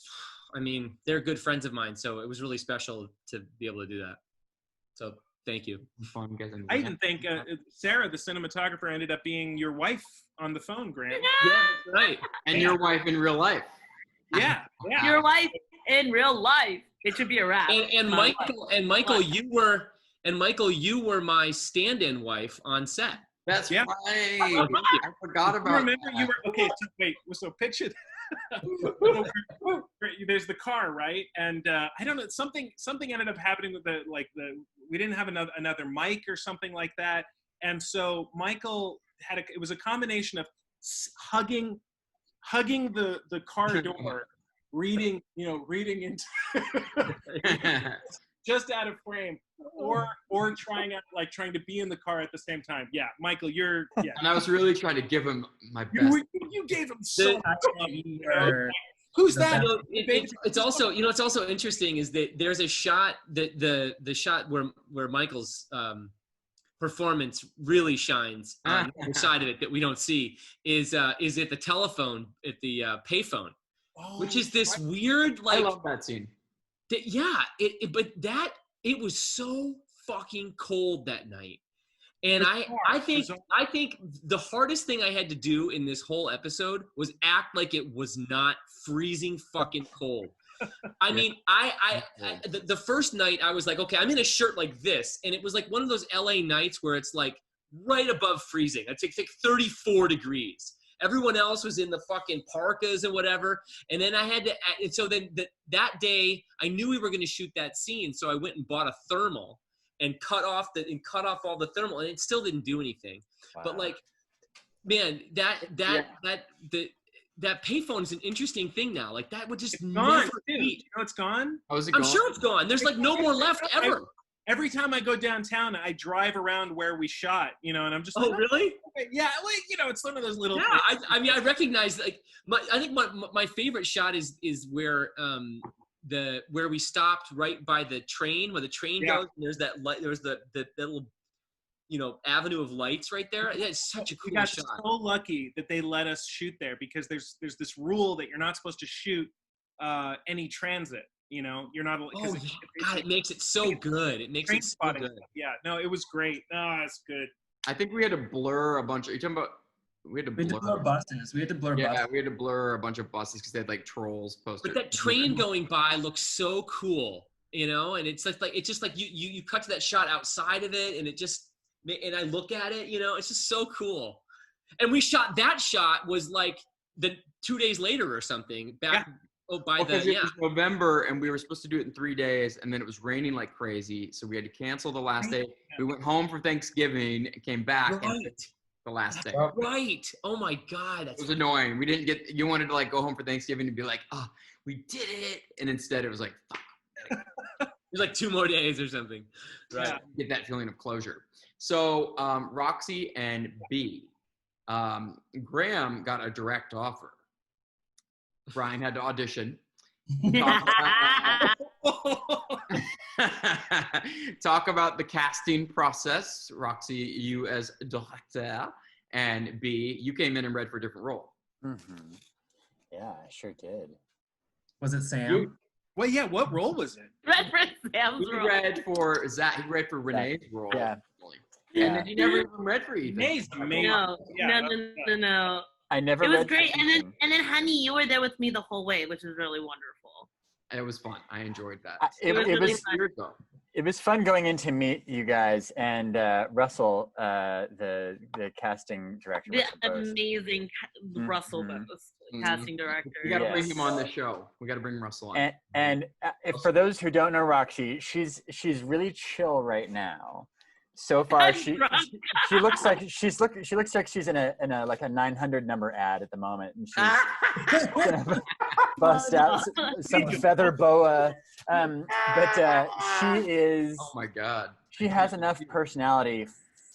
I mean, they're good friends of mine, so it was really special to be able to do that. So thank you. Fun getting. I even think Sarah, the cinematographer, ended up being your wife on the phone, Graham. Yeah, that's right. And your wife in real life. Yeah. Your wife in real life. It should be a wrap. And Michael, you were my stand-in wife on set. That's right. I forgot about. Remember, you were okay. So wait. So picture. There's the car, right? And I don't know. Something ended up happening with we didn't have another mic or something like that. And so Michael it was a combination of hugging the car door, reading into just out of frame, or trying to be in the car at the same time. Yeah, Michael, And I was really trying to give him my best. You gave him so much love. Who's that? It's also interesting is that there's a shot that the shot where Michael's performance really shines on the side of it that we don't see is at the telephone, at the payphone, which is this weird, like, I love that scene. It was so fucking cold that night. And I think the hardest thing I had to do in this whole episode was act like it was not freezing fucking cold. I mean, the first night I was like, okay, I'm in a shirt like this, and it was like one of those LA nights where it's like right above freezing. It's like 34 degrees. Everyone else was in the fucking parkas and whatever. And then I had to, and so then that day I knew we were going to shoot that scene, so I went and bought a thermal and cut off all the thermal, and it still didn't do anything. Wow. But like, man, that payphone is an interesting thing now. Like that would just never be. You know it's gone? Oh, is it I'm gone? sure it's gone. There's like no more left ever. Every time I go downtown, I drive around where we shot, you know, and I'm just like, oh, really? Yeah, like, you know, it's one of those little. Yeah, I mean, I recognize, like, I think my favorite shot is where where we stopped right by the train, where the train goes, and there's that light, there's the little, you know, avenue of lights right there. That's such a cool shot. We got so lucky that they let us shoot there, because there's this rule that you're not supposed to shoot any transit. You know, you're not. Oh, God, it makes it so good. It makes it so good. Yeah, no, it was great. No, it's good. I think we had to blur a bunch of. You're talking about. We had to blur buses. We had to blur buses. Yeah, we had to blur a bunch of buses because they had like trolls posted. But that train going by looks so cool, you know, and it's like it's just like you cut to that shot outside of it, and it just, and I look at it, you know, it's just so cool. And we shot that shot was like the 2 days later or something back. Yeah. Oh, it was November, and we were supposed to do it in 3 days, and then it was raining like crazy, so we had to cancel the last day. We went home for Thanksgiving and came back and the last day. Right. Oh my God, it was annoying. We didn't get. You wanted to like go home for Thanksgiving and be like, oh, we did it, and instead it was like, fuck. It was like 2 more days or something. Right. Yeah. Get that feeling of closure. So Roxy and B, Graham got a direct offer. Brian had to audition. Talk about the casting process. Roxy, you as director, and B, you came in and read for a different role. Mm-hmm. Yeah, I sure did. Was it Sam? Well, yeah. What role was it? Read for Sam's he role. read for Zach. He read for Renee's role. Yeah. And then he never even read for Ethan. No. I never. It was great, and then, honey, you were there with me the whole way, which was really wonderful. It was fun. I enjoyed that. It was fun going in to meet you guys and Russell, the casting director. The amazing Russell Bose, casting director. We got to bring him on the show. We got to bring Russell on. And for those who don't know Roxy, she's really chill right now. So far, she looks like she looks like she's in a like a 900 number ad at the moment, and she's gonna bust out some feather boa. But she is. Oh my God. She has enough personality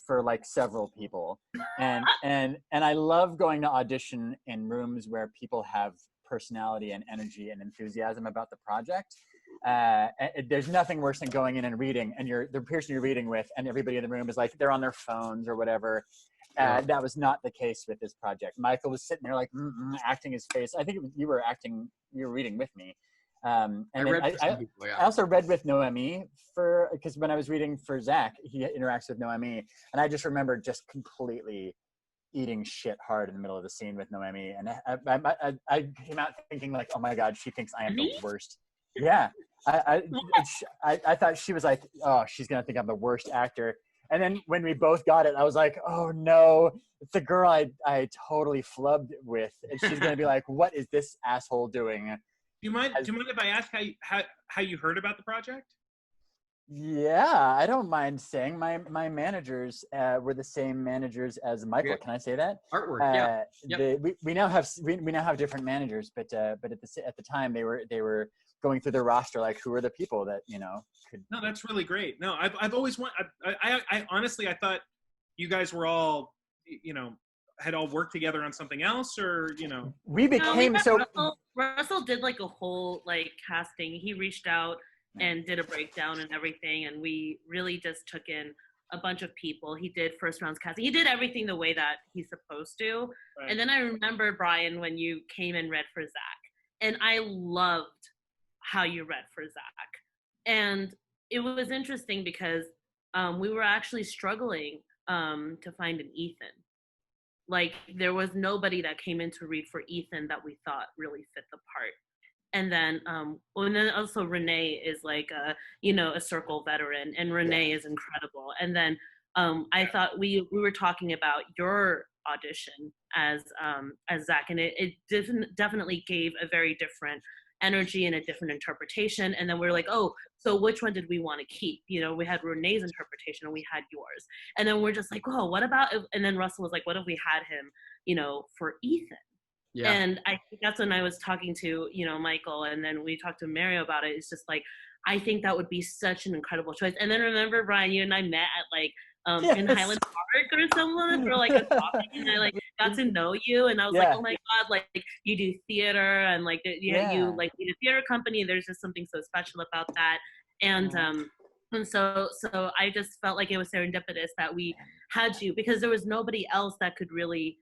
for like several people, and I love going to audition in rooms where people have personality and energy and enthusiasm about the project. There's nothing worse than going in and reading, and the person you're reading with, and everybody in the room is like they're on their phones or whatever. That was not the case with this project. Michael was sitting there like acting his face. I think you were reading with me. And I also read with Noemi because when I was reading for Zach, he interacts with Noemi, and I just remember just completely eating shit hard in the middle of the scene with Noemi, and I came out thinking like, oh my God, she thinks I am the worst. Yeah, I thought she was like, oh, she's gonna think I'm the worst actor. And then when we both got it, I was like, oh no, it's the girl I totally flubbed with. And she's gonna be like, what is this asshole doing? Do you mind if I ask how you heard about the project? Yeah, I don't mind saying my managers were the same managers as Michael. Yeah. Can I say that? Artwork. Yeah. Yep. We now have different managers, but at the time they were going through their roster, like who are the people that could. No, that's really great. No, I've always I honestly I thought you guys were all had all worked together on something else, or we became Russell did like a whole like casting. He reached out and did a breakdown and everything, and we really just took in a bunch of people. He did first rounds casting. He did everything the way that he's supposed to. Right. And then I remember, Brian, when you came and read for Zach, and I loved how you read for Zach. And it was interesting because we were actually struggling to find an Ethan. Like, there was nobody that came in to read for Ethan that we thought really fit the part. And then also Renee is like a Circle veteran, and Renee is incredible. And then I thought we were talking about your audition as Zach, and it definitely gave a very different energy and a different interpretation. And then we were like, oh, so which one did we want to keep? We had Renee's interpretation and we had yours. And then we're just like, oh, what about if, and then Russell was like, what if we had him, for Ethan? Yeah. And I think that's when I was talking to, Michael, and then we talked to Mario about it. It's just like, I think that would be such an incredible choice. And then remember, Brian, you and I met at like in Highland Park or something for like a coffee, and I like got to know you, and I was like, oh my God, like you do theater, and like you like lead a theater company. There's just something so special about that, and so I just felt like it was serendipitous that we had you, because there was nobody else that could really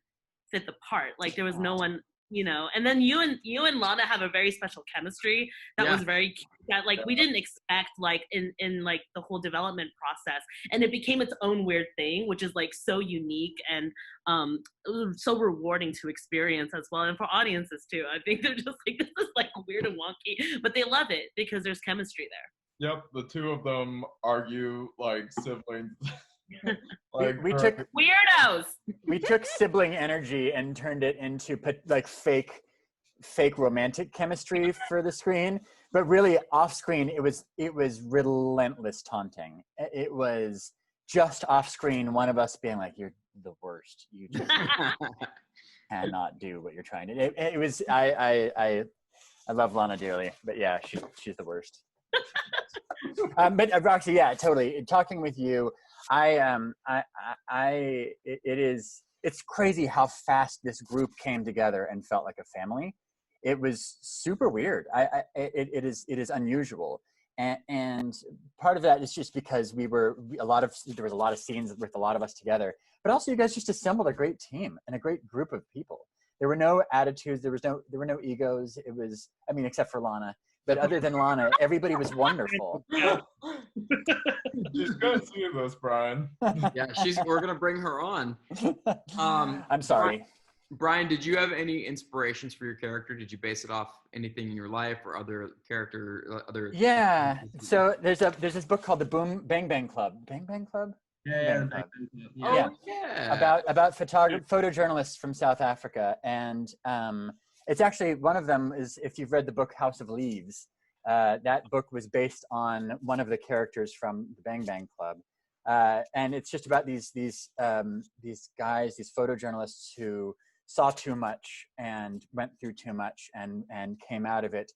fit the part. Like there was no one you know. And then you and Lana have a very special chemistry that was very cute, that like we didn't expect like in like the whole development process, and it became its own weird thing, which is like so unique and so rewarding to experience as well, and for audiences too. I think they're just like, this is like weird and wonky, but they love it because there's chemistry there. Yep, the two of them argue like siblings. We took weirdos. We took sibling energy and turned it into like fake romantic chemistry for the screen, but really off screen it was relentless taunting. It was just off screen one of us being like, "You're the worst. You just cannot do what you're trying to do." It was I love Lana dearly, but yeah, she's the worst. But Roxy, yeah, totally. Talking with you, it's crazy how fast this group came together and felt like a family. It was super weird. It is unusual, and part of that is just because there was a lot of scenes with a lot of us together, but also you guys just assembled a great team and a great group of people. There were no attitudes. There were no egos. It was, I mean, except for Lana. But other than Lana, everybody was wonderful. She's gonna see this, Brian. Yeah, we're gonna bring her on. I'm sorry. Brian, did you have any inspirations for your character? Did you base it off anything in your life or other? Yeah. So there's this book called the Bang Bang Club. Bang Bang Club? Yeah. Oh, yeah. About photojournalists from South Africa, and it's actually, one of them is, if you've read the book House of Leaves, that book was based on one of the characters from the Bang Bang Club, and it's just about these guys, these photojournalists who saw too much and went through too much and came out of it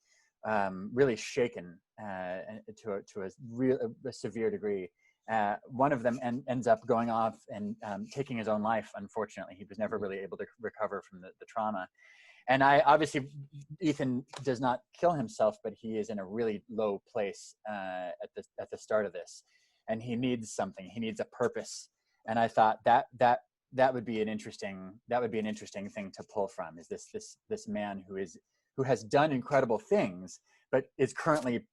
really shaken to a severe degree. One of them ends up going off and taking his own life. Unfortunately, he was never really able to recover from the trauma. And obviously, Ethan does not kill himself, but he is in a really low place at the start of this, and he needs something. He needs a purpose. And I thought that would be an interesting thing to pull from, is this man who has done incredible things, but is currently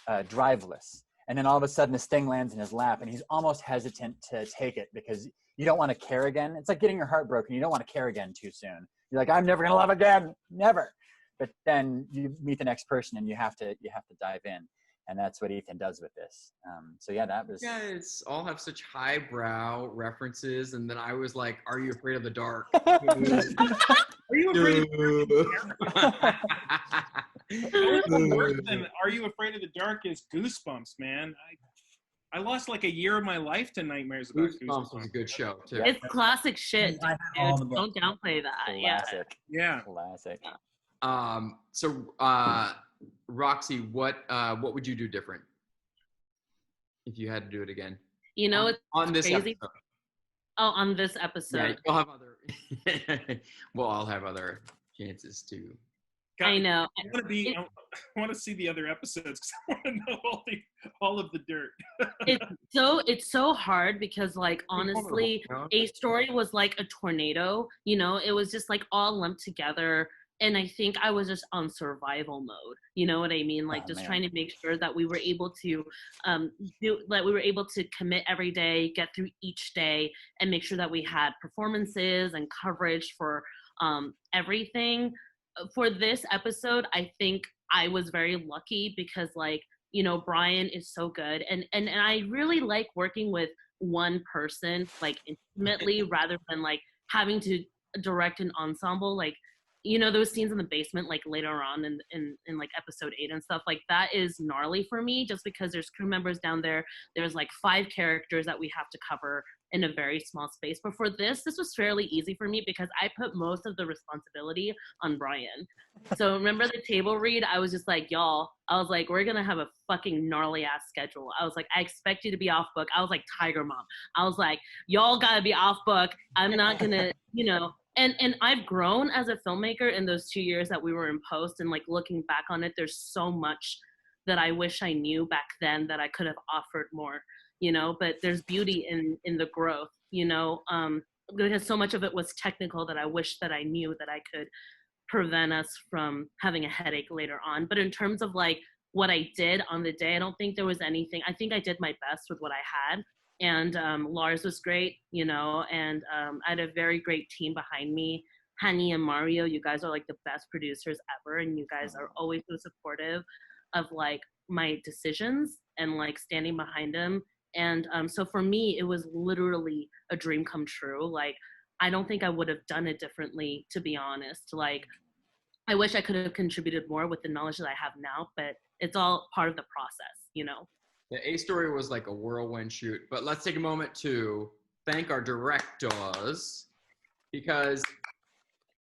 driveless. And then all of a sudden, this thing lands in his lap, and he's almost hesitant to take it because you don't want to care again. It's like getting your heart broken. You don't want to care again too soon. You're like, I'm never gonna love again, never. But then you meet the next person, and you have to dive in, and that's what Ethan does with this. So yeah, that was. You guys all have such highbrow references, and then I was like, "Are you afraid of the dark?" Are you afraid of the dark? Worse than Are You Afraid of the Dark is Goosebumps, man. I lost like a year of my life to nightmares about Goosebumps. Was a good show too. It's classic shit. I have all the Don't downplay that. Classic. Yeah. Classic. So Roxy, what would you do different if you had to do it again? You know, it's on this crazy. episode. Oh, on this episode. Yeah, you'll have other. We'll all have other chances too. God, I know. I want to see the other episodes because I want to know all of the dirt. It's so hard because, like, honestly, A Story was like a tornado. You know, it was just like all lumped together, and I think I was just on survival mode. You know what I mean? Like, trying to make sure that we were able to commit every day, get through each day, and make sure that we had performances and coverage for everything. For this episode, I think I was very lucky because, like, you know, Brian is so good, and I really like working with one person, like, intimately, rather than like having to direct an ensemble. Like, you know, those scenes in the basement, like later on in like episode 8 and stuff, like that is gnarly for me, just because there's crew members down there. There's like 5 characters that we have to cover in a very small space. But for this was fairly easy for me because I put most of the responsibility on Brian. So remember the table read? I was just like, y'all, I was like, we're going to have a fucking gnarly ass schedule. I was like, I expect you to be off book. I was like, Tiger Mom. I was like, y'all got to be off book. I'm not going to, you know. And I've grown as a filmmaker in those 2 years that we were in post, and like looking back on it, there's so much that I wish I knew back then that I could have offered more, you know, but there's beauty in the growth, you know. because so much of it was technical that I wish that I knew that I could prevent us from having a headache later on. But in terms of like what I did on the day, I don't think there was anything. I think I did my best with what I had. And Lars was great, you know, and I had a very great team behind me. Hani and Mario, you guys are like the best producers ever, and you guys are always so supportive of like my decisions and like standing behind them. And so for me, it was literally a dream come true. Like, I don't think I would have done it differently, to be honest. Like, I wish I could have contributed more with the knowledge that I have now, but it's all part of the process, you know? The A story was like a whirlwind shoot, but let's take a moment to thank our directors, because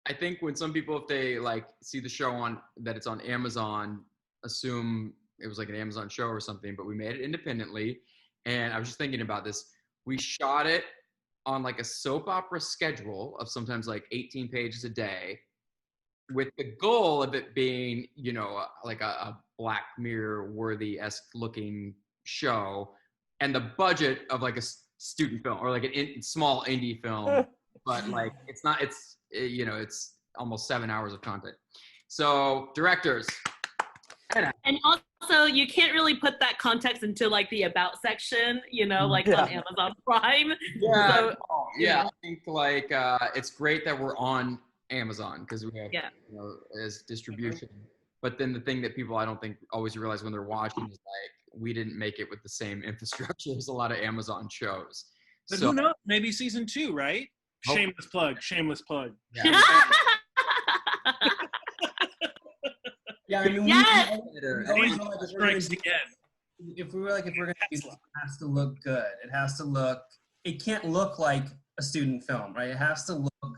I think when some people, if they like see the show on that it's on Amazon, assume it was like an Amazon show or something, but we made it independently. And I was just thinking about this. We shot it on like a soap opera schedule of sometimes like 18 pages a day, with the goal of it being, you know, like a Black Mirror worthy-esque looking show, and the budget of like a student film or like a small indie film, but like it's not, it's, you know, it's almost 7 hours of content. So directors. And also, you can't really put that context into like the about section, you know, like on Amazon Prime. Yeah, So, I think like it's great that we're on Amazon because we have, you know, as distribution. But then the thing that people I don't think always realize when they're watching is like we didn't make it with the same infrastructure as a lot of Amazon shows. But so, who knows? Maybe season 2, right? Oh. Shameless plug. Shameless plug. Yeah. Yeah, I mean, yes! we always know, like, if we were like, if we're gonna do this, it has to look good. It has to look. It can't look like a student film, right? It has to look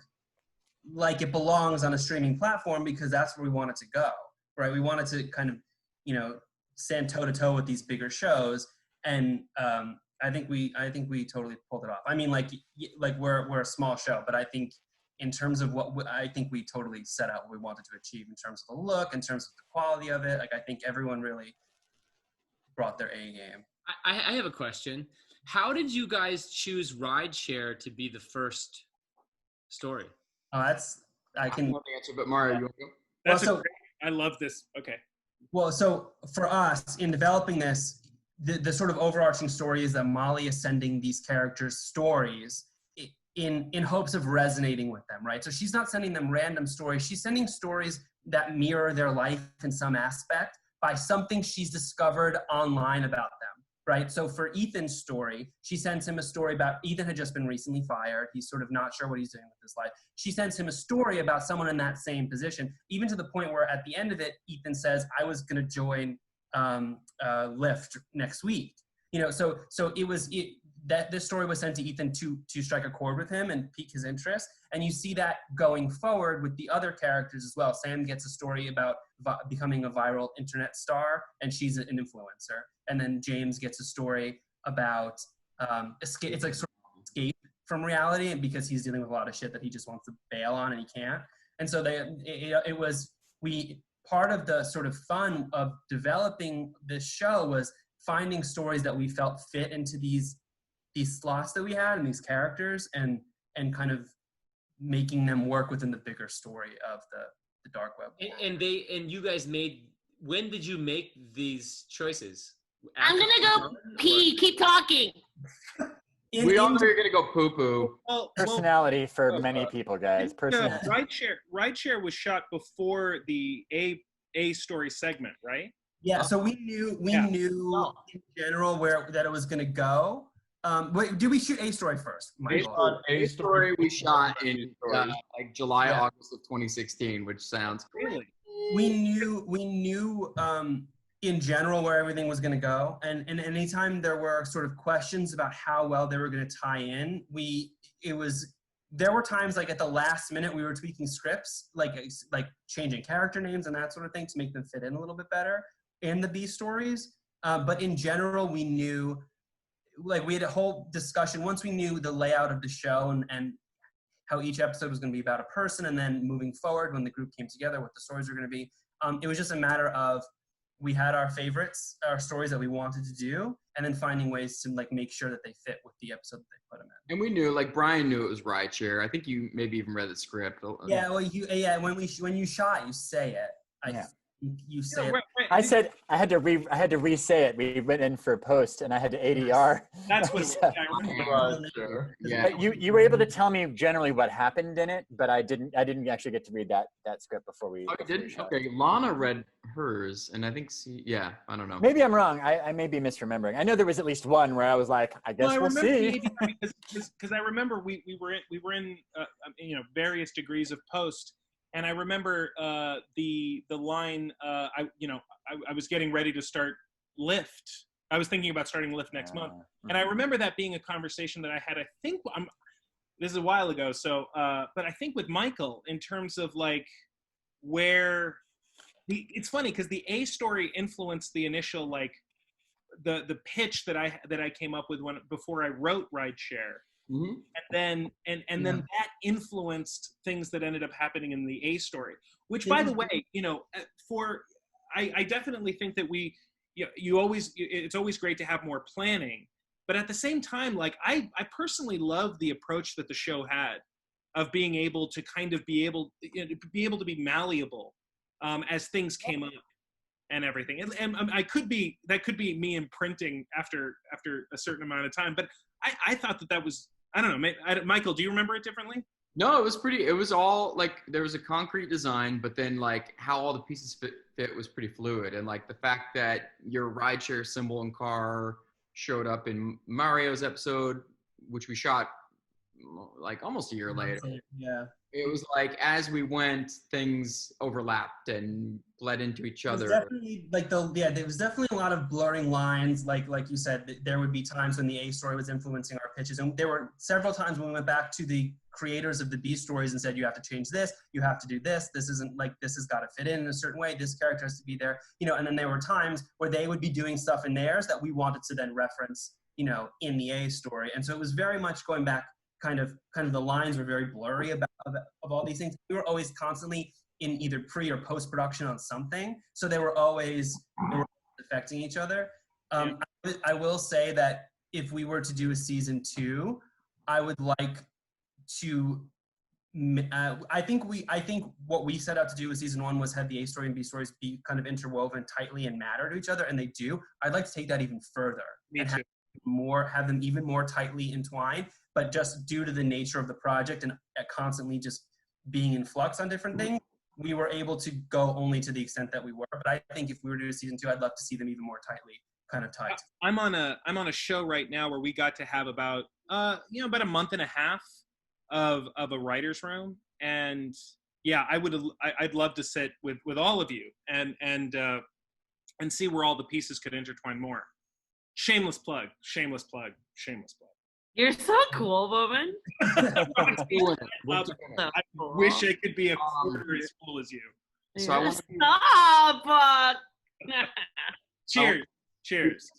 like it belongs on a streaming platform because that's where we want it to go, right? We want it to kind of, you know, stand toe to toe with these bigger shows, and I think we totally pulled it off. I mean, like we're a small show, but I think in terms of I think we totally set out what we wanted to achieve in terms of the look, in terms of the quality of it. Like, I think everyone really brought their A game. I have a question. How did you guys choose Rideshare to be the first story? Oh, I can know the answer, but Mario, you want to go? That's well, great. I love this. Okay. Well, so for us in developing this, the sort of overarching story is that Molly is sending these characters stories in hopes of resonating with them, right? So she's not sending them random stories. She's sending stories that mirror their life in some aspect by something she's discovered online about them, right? So for Ethan's story, she sends him a story about, Ethan had just been recently fired. He's sort of not sure what he's doing with his life. She sends him a story about someone in that same position, even to the point where at the end of it, Ethan says, I was gonna join Lyft next week. You know, so that this story was sent to Ethan to strike a chord with him and pique his interest. And you see that going forward with the other characters as well. Sam gets a story about becoming a viral internet star, and she's an influencer. And then James gets a story about escape. It's like sort of escape from reality, and because he's dealing with a lot of shit that he just wants to bail on and he can't. And so part of the sort of fun of developing this show was finding stories that we felt fit into these slots that we had and these characters, and kind of making them work within the bigger story of the dark web. And you guys when did you make these choices? I'm gonna go pee. Keep talking. We all know you're gonna go poo poo. Personality for many people, guys. Personality. Rideshare was shot before the A story segment, right? Yeah. So we knew in general that it was gonna go. Wait, did we shoot A story first? A story we shot in like July, August of 2016, which sounds really. We knew in general where everything was going to go, and anytime there were sort of questions about how well they were going to tie in, there were times like at the last minute we were tweaking scripts, like changing character names and that sort of thing to make them fit in a little bit better in the B stories. But in general, we knew. Like, we had a whole discussion once we knew the layout of the show and how each episode was going to be about a person, and then moving forward when the group came together, what the stories were going to be. It was just a matter of we had our favorites, our stories that we wanted to do, and then finding ways to like make sure that they fit with the episode that they put them in. And we knew, like Brian knew it was Rideshare. I think you maybe even read the script. Yeah, well, when you shot, you say it. You say it. I said I had to re-say it. We went in for a post, and I had to ADR. That's what it was. Yeah. You were able to tell me generally what happened in it, but I didn't actually get to read that script before we. Oh, you didn't? Okay, Lana read hers, and I think I don't know. Maybe I'm wrong. I may be misremembering. I know there was at least one where I was like, I guess we'll see. Because I remember we were in various degrees of post. And I remember the line. I was getting ready to start Lyft. I was thinking about starting Lyft next month, and I remember that being a conversation that I had. I think this is a while ago. So, but I think with Michael in terms of like where it's funny because the A story influenced the initial like the pitch that I came up with before I wrote Rideshare. Mm-hmm. And then that influenced things that ended up happening in the A story, which by the way, I definitely think that it's always great to have more planning, but at the same time, like I personally love the approach that the show had of being able to kind of be able to be malleable as things came up and everything. And that could be me imprinting after a certain amount of time, but I thought that was, I don't know, Michael, do you remember it differently? No, it was all like, there was a concrete design, but then like how all the pieces fit was pretty fluid. And like the fact that your Rideshare symbol and car showed up in Mario's episode, which we shot like almost a year later. Yeah. It was like, as we went, things overlapped and bled into each other. Definitely there was definitely a lot of blurring lines. Like you said, there would be times when the A story was influencing our pitches. And there were several times when we went back to the creators of the B stories and said, you have to change this, you have to do this. This isn't like, this has got to fit in a certain way. This character has to be there, and then there were times where they would be doing stuff in theirs that we wanted to then reference, in the A story. And so it was very much going back, kind of the lines were very blurry of all these things. We were always constantly in either pre or post production on something, so they were always affecting each other. I will say that if we were to do a season 2, I would like to. I think what we set out to do with season 1 was have the A story and B stories be kind of interwoven tightly and matter to each other, and they do. I'd like to take that even further and have them even more tightly entwined. But just due to the nature of the project and constantly just being in flux on different things, we were able to go only to the extent that we were. But I think if we were to do season 2, I'd love to see them even more tightly, kind of tight. I'm on a show right now where we got to have about a month and a half of a writer's room, and yeah, I'd love to sit with all of you and see where all the pieces could intertwine more. Shameless plug. You're so cool, woman. I wish I could be a quarter as cool as you. So I want Stop! Cheers.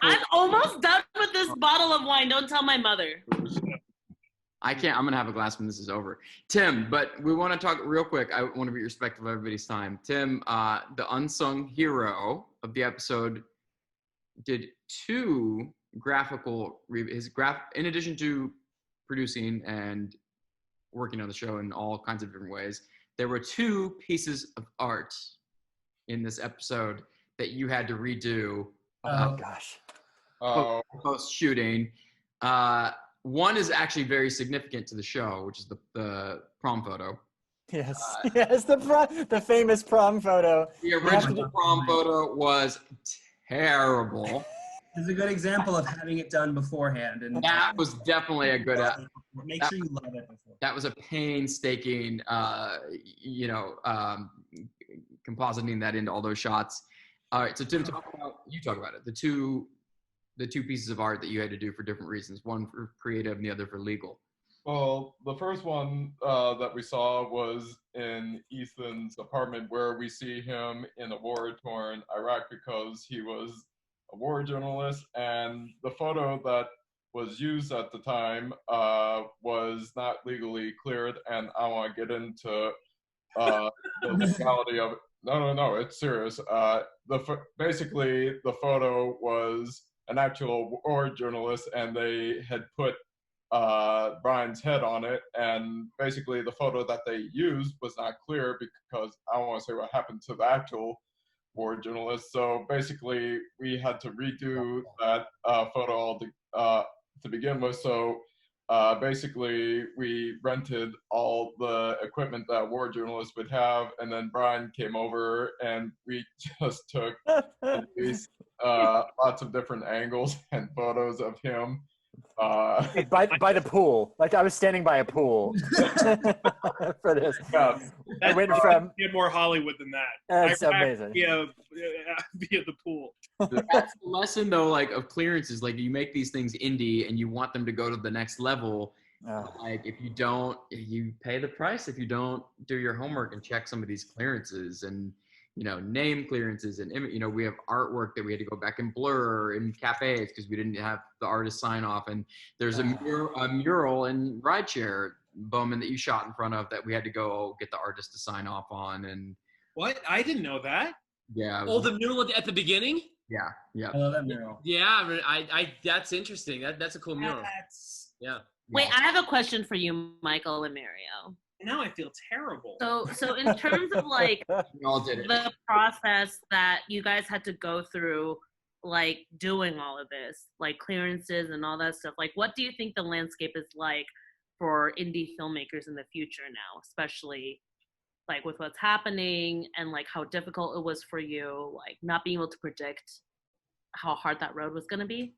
I'm almost done with this bottle of wine. Don't tell my mother. I can't. I'm going to have a glass when this is over. Tim, but we want to talk real quick. I want to be respectful of everybody's time. Tim, the unsung hero of the episode, did 2 graphical in addition to producing and working on the show in all kinds of different ways, there were 2 pieces of art in this episode that you had to redo. Post shooting. One is actually very significant to the show, which is the prom photo. Yes, the famous prom photo. The original prom photo was terrible. It's a good example of having it done beforehand. And that was definitely a good. Make sure you love it before. That was a painstaking, compositing that into all those shots. All right, so Tim, talk about it. The two pieces of art that you had to do for different reasons. One for creative, and the other for legal. Well, the first one that we saw was in Ethan's apartment, where we see him in a war-torn Iraq because he was a war journalist, and the photo that was used at the time was not legally cleared, and I want to get into the legality of it No, it's serious. Basically, the photo was an actual war journalist, and they had put Brian's head on it, and basically the photo that they used was not clear because I don't want to say what happened to the actual war journalist. So basically, we had to redo that photo to begin with. So basically, we rented all the equipment that war journalists would have, and then Brian came over, and we just took at least lots of different angles and photos of him. By the pool, like I was standing by a pool for this. Yeah. I went from get more Hollywood than that. That's Iraq amazing. Via the pool. That's the lesson though, like of clearances. Like you make these things indie and you want them to go to the next level. Like if you pay the price if you don't do your homework and check some of these clearances and name clearances and we have artwork that we had to go back and blur in cafes because we didn't have the artist sign off. And there's a mural in Rideshare, Bowman, that you shot in front of that we had to go get the artist to sign off on. And what? I didn't know that. Yeah. The mural at the beginning? Yeah. I love that mural. Yeah, I that's interesting. That's a cool mural. Yeah. Wait, I have a question for you, Michael and Mario. Now I feel terrible. So in terms of like all did it. the process that you guys had to go through, like doing all of this, like clearances and all that stuff, like what do you think the landscape is like for indie filmmakers in the future now, especially like with what's happening and like how difficult it was for you, like not being able to predict how hard that road was going to be?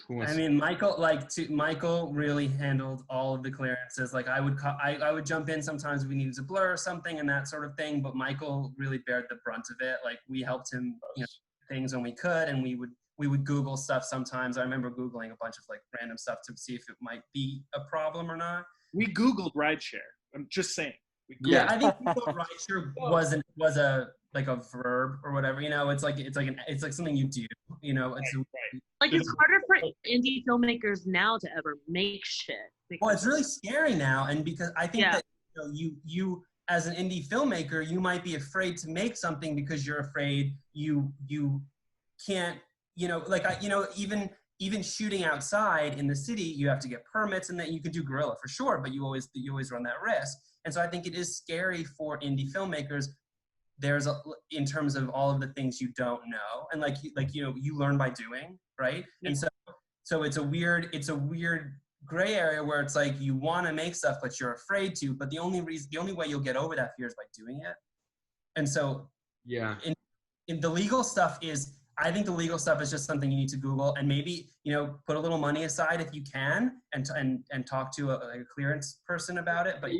I mean, Michael really handled all of the clearances. Like I would jump in sometimes if we needed to blur or something and that sort of thing, but Michael really bared the brunt of it. Like we helped him, things when we could, and we would Google stuff sometimes. I remember Googling a bunch of like random stuff to see if it might be a problem or not. We Googled Rideshare. I'm just saying. Yeah, I think Rideshare was a like a verb or whatever. It's like something you do. It's right. Like it's harder for indie filmmakers now to ever make shit. Well, it's really scary now, and because I think that you as an indie filmmaker, you might be afraid to make something because you're afraid you can't. Even shooting outside in the city, you have to get permits, and that you could do guerrilla for sure, but you always run that risk. And so I think it is scary for indie filmmakers. In terms of all of the things you don't know, and you learn by doing, right? Yeah. And so it's a weird gray area where it's like you want to make stuff, but you're afraid to. But the only way you'll get over that fear is by doing it. And so in the legal stuff I think the legal stuff is just something you need to Google and maybe, put a little money aside if you can and talk to a clearance person about it. But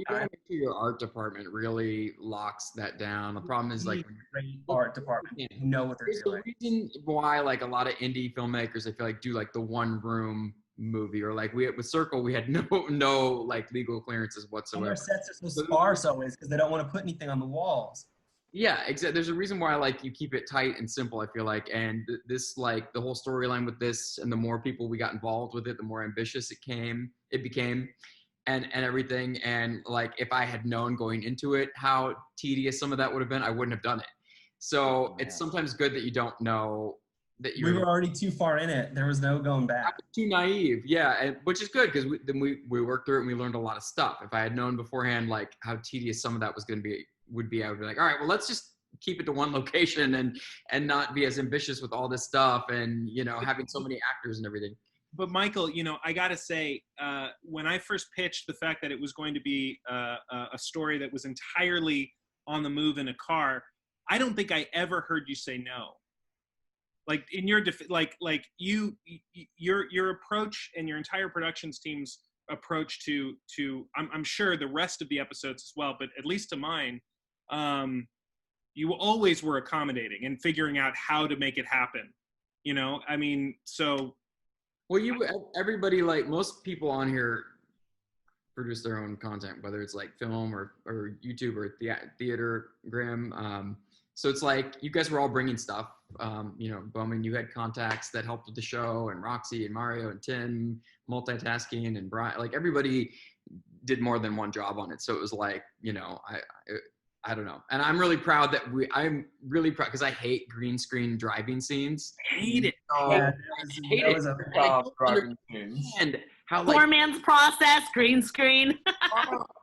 your art department really locks that down. The problem is like great art department know what they're doing. There's a reason why like a lot of indie filmmakers I feel like do like the one room movie or like with Circle we had no like legal clearances whatsoever. And their sets are so sparse always because they don't want to put anything on the walls. Yeah, exactly. There's a reason why like you keep it tight and simple, I feel like. And this like the whole storyline with this and the more people we got involved with it, the more ambitious it became and everything. And like if I had known going into it how tedious some of that would have been, I wouldn't have done it. So it's sometimes good that you don't know that we were already too far in it. There was no going back. Too naive. Yeah, and which is good because we worked through it and we learned a lot of stuff. If I had known beforehand like how tedious some of that would be, I would be like, all right, well, let's just keep it to one location and not be as ambitious with all this stuff and, having so many actors and everything. But Michael, I got to say, when I first pitched the fact that it was going to be a story that was entirely on the move in a car, I don't think I ever heard you say no. Like in your your approach and your entire productions team's approach to I'm sure the rest of the episodes as well, but at least to mine, you always were accommodating and figuring out how to make it happen. Well, everybody, like most people on here produce their own content, whether it's like film or YouTube or theater, Grim. So it's like you guys were all bringing stuff. Bowman, you had contacts that helped with the show, and Roxy and Mario and Tim multitasking, and Brian. Like everybody did more than one job on it. So it was like, I don't know. And I'm really proud that I'm really proud because I hate green screen driving scenes. Hate it. I hate it. And how like Poor man's process, green screen.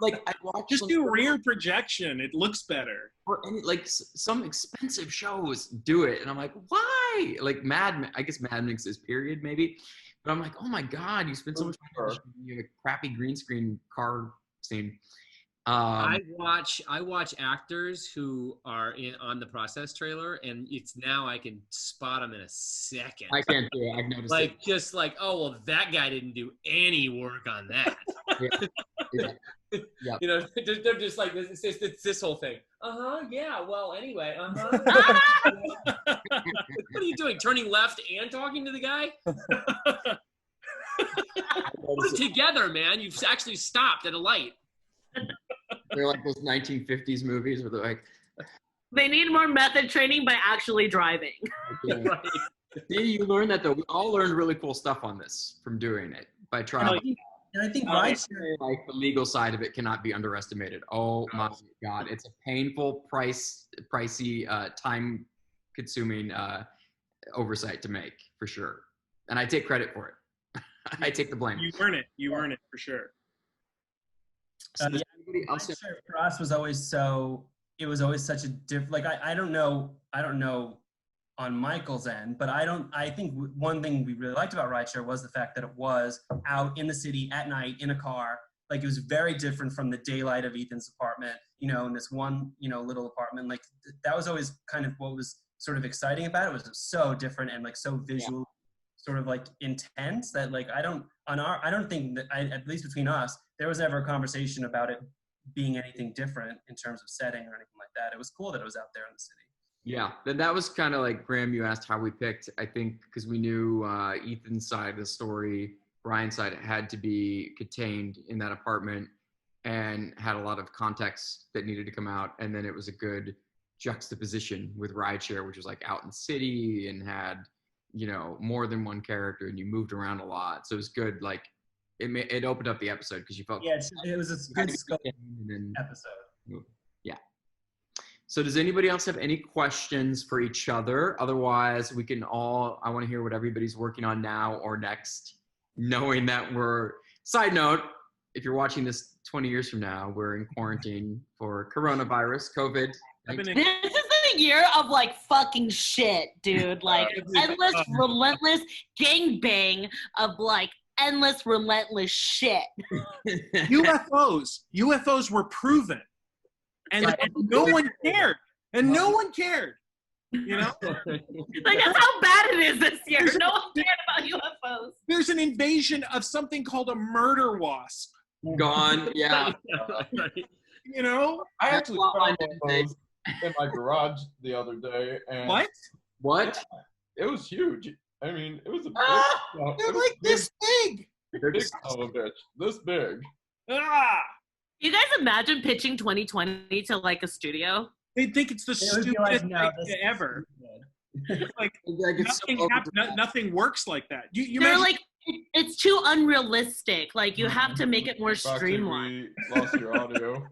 like I watch Just do rear projection. It looks better. or any, like some expensive shows do it, and I'm like, why? Like I guess Mad Max is period maybe, but I'm like, oh my god, you spend so much money on a crappy green screen car scene. I watch actors who are on the process trailer, and it's now I can spot them in a second. I can't do it. I've noticed like just like, oh well, that guy didn't do any work on that. Yeah. You know, they're just like it's this whole thing. Yeah. Well, anyway. What are you doing? Turning left and talking to the guy? Put it together, man. You've actually stopped at a light. They're like those 1950s movies where they're like, They need more method training by actually driving. Right. See, you learned that though. We all learned really cool stuff on this from doing it by trying. And I think Rideshare, like the legal side of it cannot be underestimated. Oh my god, it's a painful, pricey, time-consuming oversight to make for sure, and I take credit for it. I take the blame. You earn it. You earn it for sure. So does anybody else have- Rideshare for us was always such a different, like, I don't know on Michael's end, but I think one thing we really liked about Rideshare was the fact that it was out in the city at night in a car. Like, it was very different from the daylight of Ethan's apartment, you know, in this one, you know, little apartment. Like, that was always kind of what was sort of exciting about it. Was so different and like so visual, sort of like intense that like, I don't think that at least between us, there was ever a conversation about it being anything different in terms of setting or anything like that. It was cool that it was out there in the city. Yeah, then that was kind of like, Graham, you asked how we picked, I think, because we knew Ethan's side of the story, Brian's side had to be contained in that apartment and had a lot of context that needed to come out. And then it was a good juxtaposition with Rideshare, which was like out in the city and had, you know, more than one character and you moved around a lot. So it was good. Like it opened up the episode because you felt. Yeah, it was a good scope episode. Yeah. So does anybody else have any questions for each other? Otherwise, I want to hear what everybody's working on now or next, knowing that side note, if you're watching this 20 years from now, we're in quarantine for coronavirus, COVID. This is the year of like fucking shit, dude. Like endless, relentless gangbang of like endless, relentless shit. UFOs were proven. And no one cared. And no one cared. You know? Like, that's how bad it is this year. No one cared about UFOs. There's an invasion of something called a murder wasp. Gone, yeah. You know? I actually found those in my garage the other day. And What? It was huge. I mean, it was a big. They're like this big. Big son of a bitch. This big. You guys imagine pitching 2020 to like a studio? They think it's the stupidest thing ever. Like nothing works like that. They're like, it's too unrealistic. Like, you have to make it more streamlined. We lost your audio.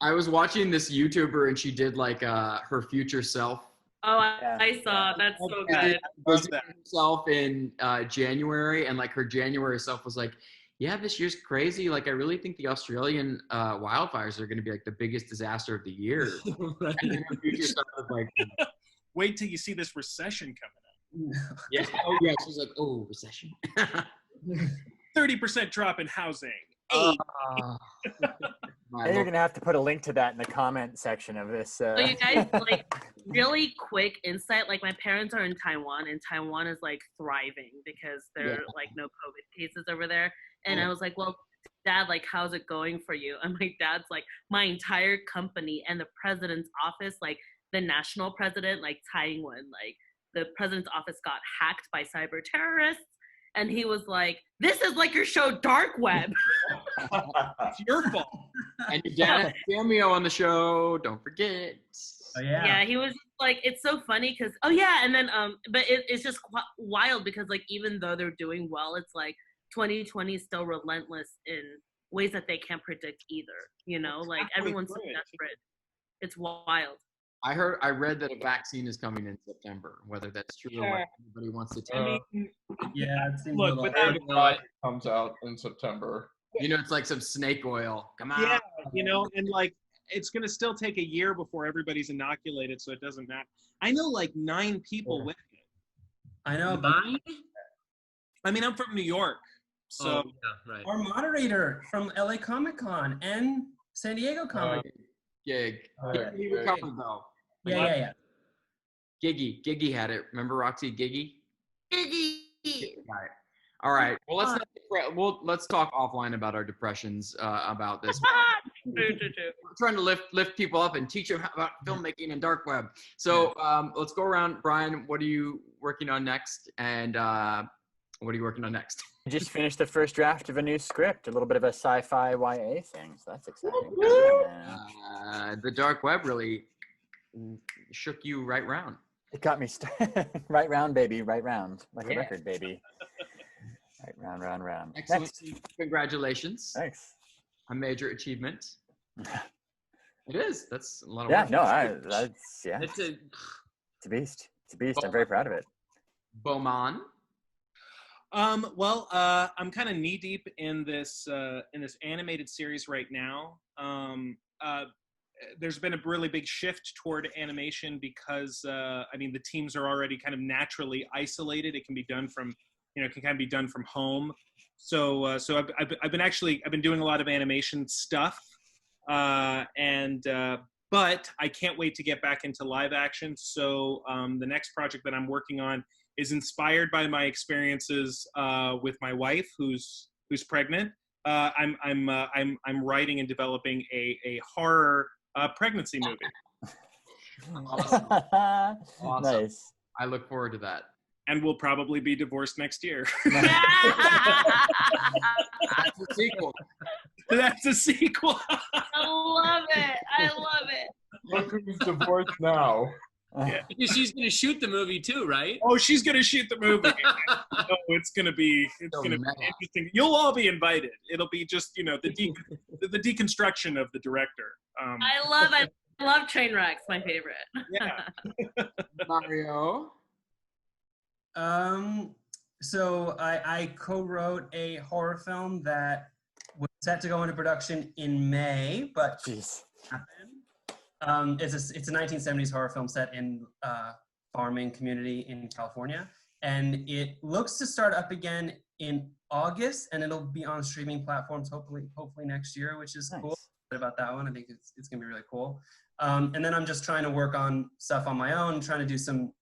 I was watching this YouTuber and she did like her future self. Oh, I saw. That's so good. Herself in January, and like her January self was like, yeah, this year's crazy. Like, I really think the Australian wildfires are going to be like the biggest disaster of the year. Right. And then her future self was like, wait till you see this recession coming up. Yeah. Oh, yeah. She's like, oh, recession. 30% drop in housing. You're gonna have to put a link to that in the comment section of this. So you guys, like, really quick insight. Like, my parents are in Taiwan, and Taiwan is like thriving because there are like no COVID cases over there. And I was like, well, Dad, like, how's it going for you? And my dad's like, my entire company and the president's office, like the national president, like Tsai Ing-wen, like the president's office got hacked by cyber terrorists. And he was like, this is like your show Dark Web. It's your fault. And your dad had a cameo on the show. Don't forget. Oh, yeah. Yeah, he was like, it's so funny because, oh yeah, and then, but it's just wild because, like, even though they're doing well, it's like 2020 is still relentless in ways that they can't predict either. You know, like, everyone's so desperate. It's wild. I read that a vaccine is coming in September. Whether that's true or what anybody wants to tell. Yeah, it seems Look, a little. without It comes out in September. It's like some snake oil. Come on. yeah, and like it's gonna still take a year before everybody's inoculated, so it doesn't matter. I know like 9 people with it. I know. 9? I mean, I'm from New York, so yeah, right. Our moderator from LA Comic Con and San Diego Comic. Gig. He recovered though. Yeah. Giggy had it. Remember Roxy Giggy? Giggy. All right. Well, let's talk offline about our depressions about this. We're trying to lift people up and teach them about filmmaking and dark web. So let's go around. Brian, what are you working on next? And what are you working on next? I just finished the first draft of a new script, a little bit of a sci-fi YA thing, so that's exciting. The dark web really shook you right round. It got me right round, baby, right round, like a record, baby. Right, round. Excellent. Next. Congratulations. Thanks. A major achievement. It is. That's a lot of Yeah, work. no, It's a it's a beast. It's a beast. I'm very proud of it. Bowman. Well, I'm kind of knee deep in this animated series right now. There's been a really big shift toward animation because the teams are already kind of naturally isolated. It can be done from can kind of be done from home. So I've been doing a lot of animation stuff, but I can't wait to get back into live action. So the next project that I'm working on is inspired by my experiences with my wife, who's pregnant. I'm writing and developing a horror pregnancy movie. Awesome. Nice. I look forward to that. And we'll probably be divorced next year. That's a sequel. That's a sequel. I love it. Look who's divorced now. Yeah. Because she's going to shoot the movie too, right? Oh, she's going to shoot the movie. Oh, it's going to be interesting. You'll all be invited. It'll be just, the deconstruction of the director. I love train wrecks, my favorite. Yeah. Mario. So I co-wrote a horror film that was set to go into production in May, but it's a 1970s horror film set in farming community in California, and it looks to start up again in August, and it'll be on streaming platforms hopefully next year, which is cool. About that one, I think it's gonna be really cool. And then I'm just trying to work on stuff on my own, trying to do some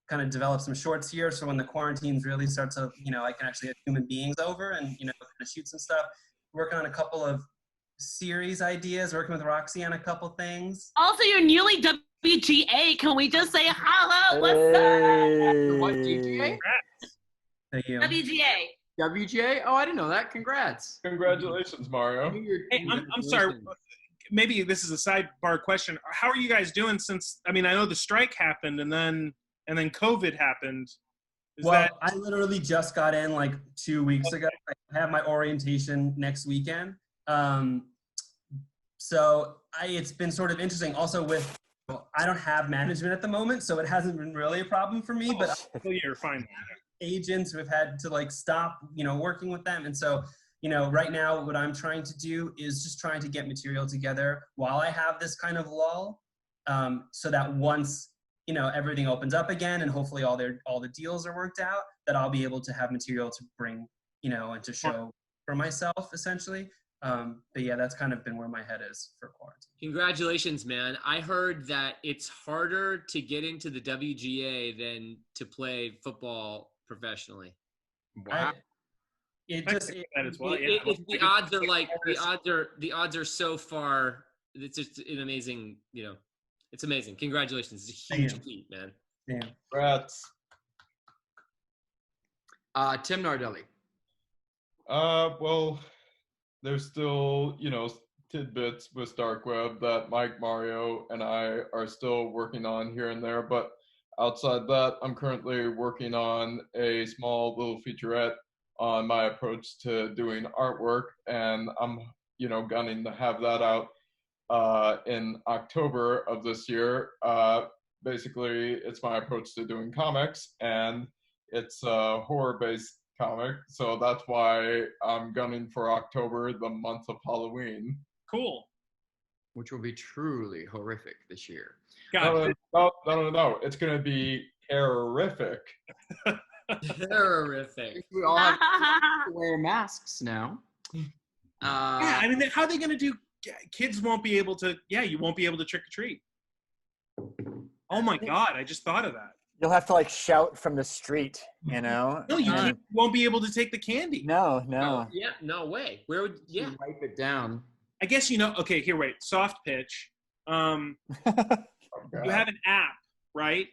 kind of develop some shorts here, so when the quarantines really start to, I can actually have human beings over and kind of shoot some stuff. Working on a couple of series ideas, working with Roxy on a couple things. Also, you're newly WGA. Can we just say hello? What's up? What, DGA? Thank you. WGA. Oh, I didn't know that. Congrats. Congratulations, Mario. Hey, I'm sorry. Maybe this is a sidebar question. How are you guys doing since? I know the strike happened and then COVID happened. I literally just got in like 2 weeks ago. I have my orientation next weekend. So it's been sort of interesting. Also I don't have management at the moment, so it hasn't been really a problem for me. But you're fine. Agents who have had to stop, working with them, and so right now what I'm trying to do is just trying to get material together while I have this kind of lull, so that once everything opens up again and hopefully all the deals are worked out, that I'll be able to have material to bring, and to show for myself essentially. But yeah, that's kind of been where my head is for quarantine. Congratulations, man. I heard that it's harder to get into the WGA than to play football professionally. Wow. The odds are so far. It's just an amazing, it's amazing. Congratulations. It's a huge feat, man. Yeah. Congrats. Tim Nardelli. Well, there's still, tidbits with dark web that Mike, Mario, and I are still working on here and there. But outside that, I'm currently working on a small little featurette on my approach to doing artwork, and I'm, gunning to have that out in October of this year. Basically, it's my approach to doing comics, and it's a horror-based comic, so that's why I'm gunning for October, the month of Halloween. Cool. Which will be truly horrific this year. No. It's going to be terrific. Terrific. We all have to wear masks now. Yeah, I mean, how are they going to do? Kids won't be able to. Yeah, you won't be able to trick or treat. Oh my God! I just thought of that. You'll have to like shout from the street, you know? No, you won't be able to take the candy. No. Yeah, no way. Where would wipe it down? I guess okay, here, wait. Soft pitch. You have an app, right?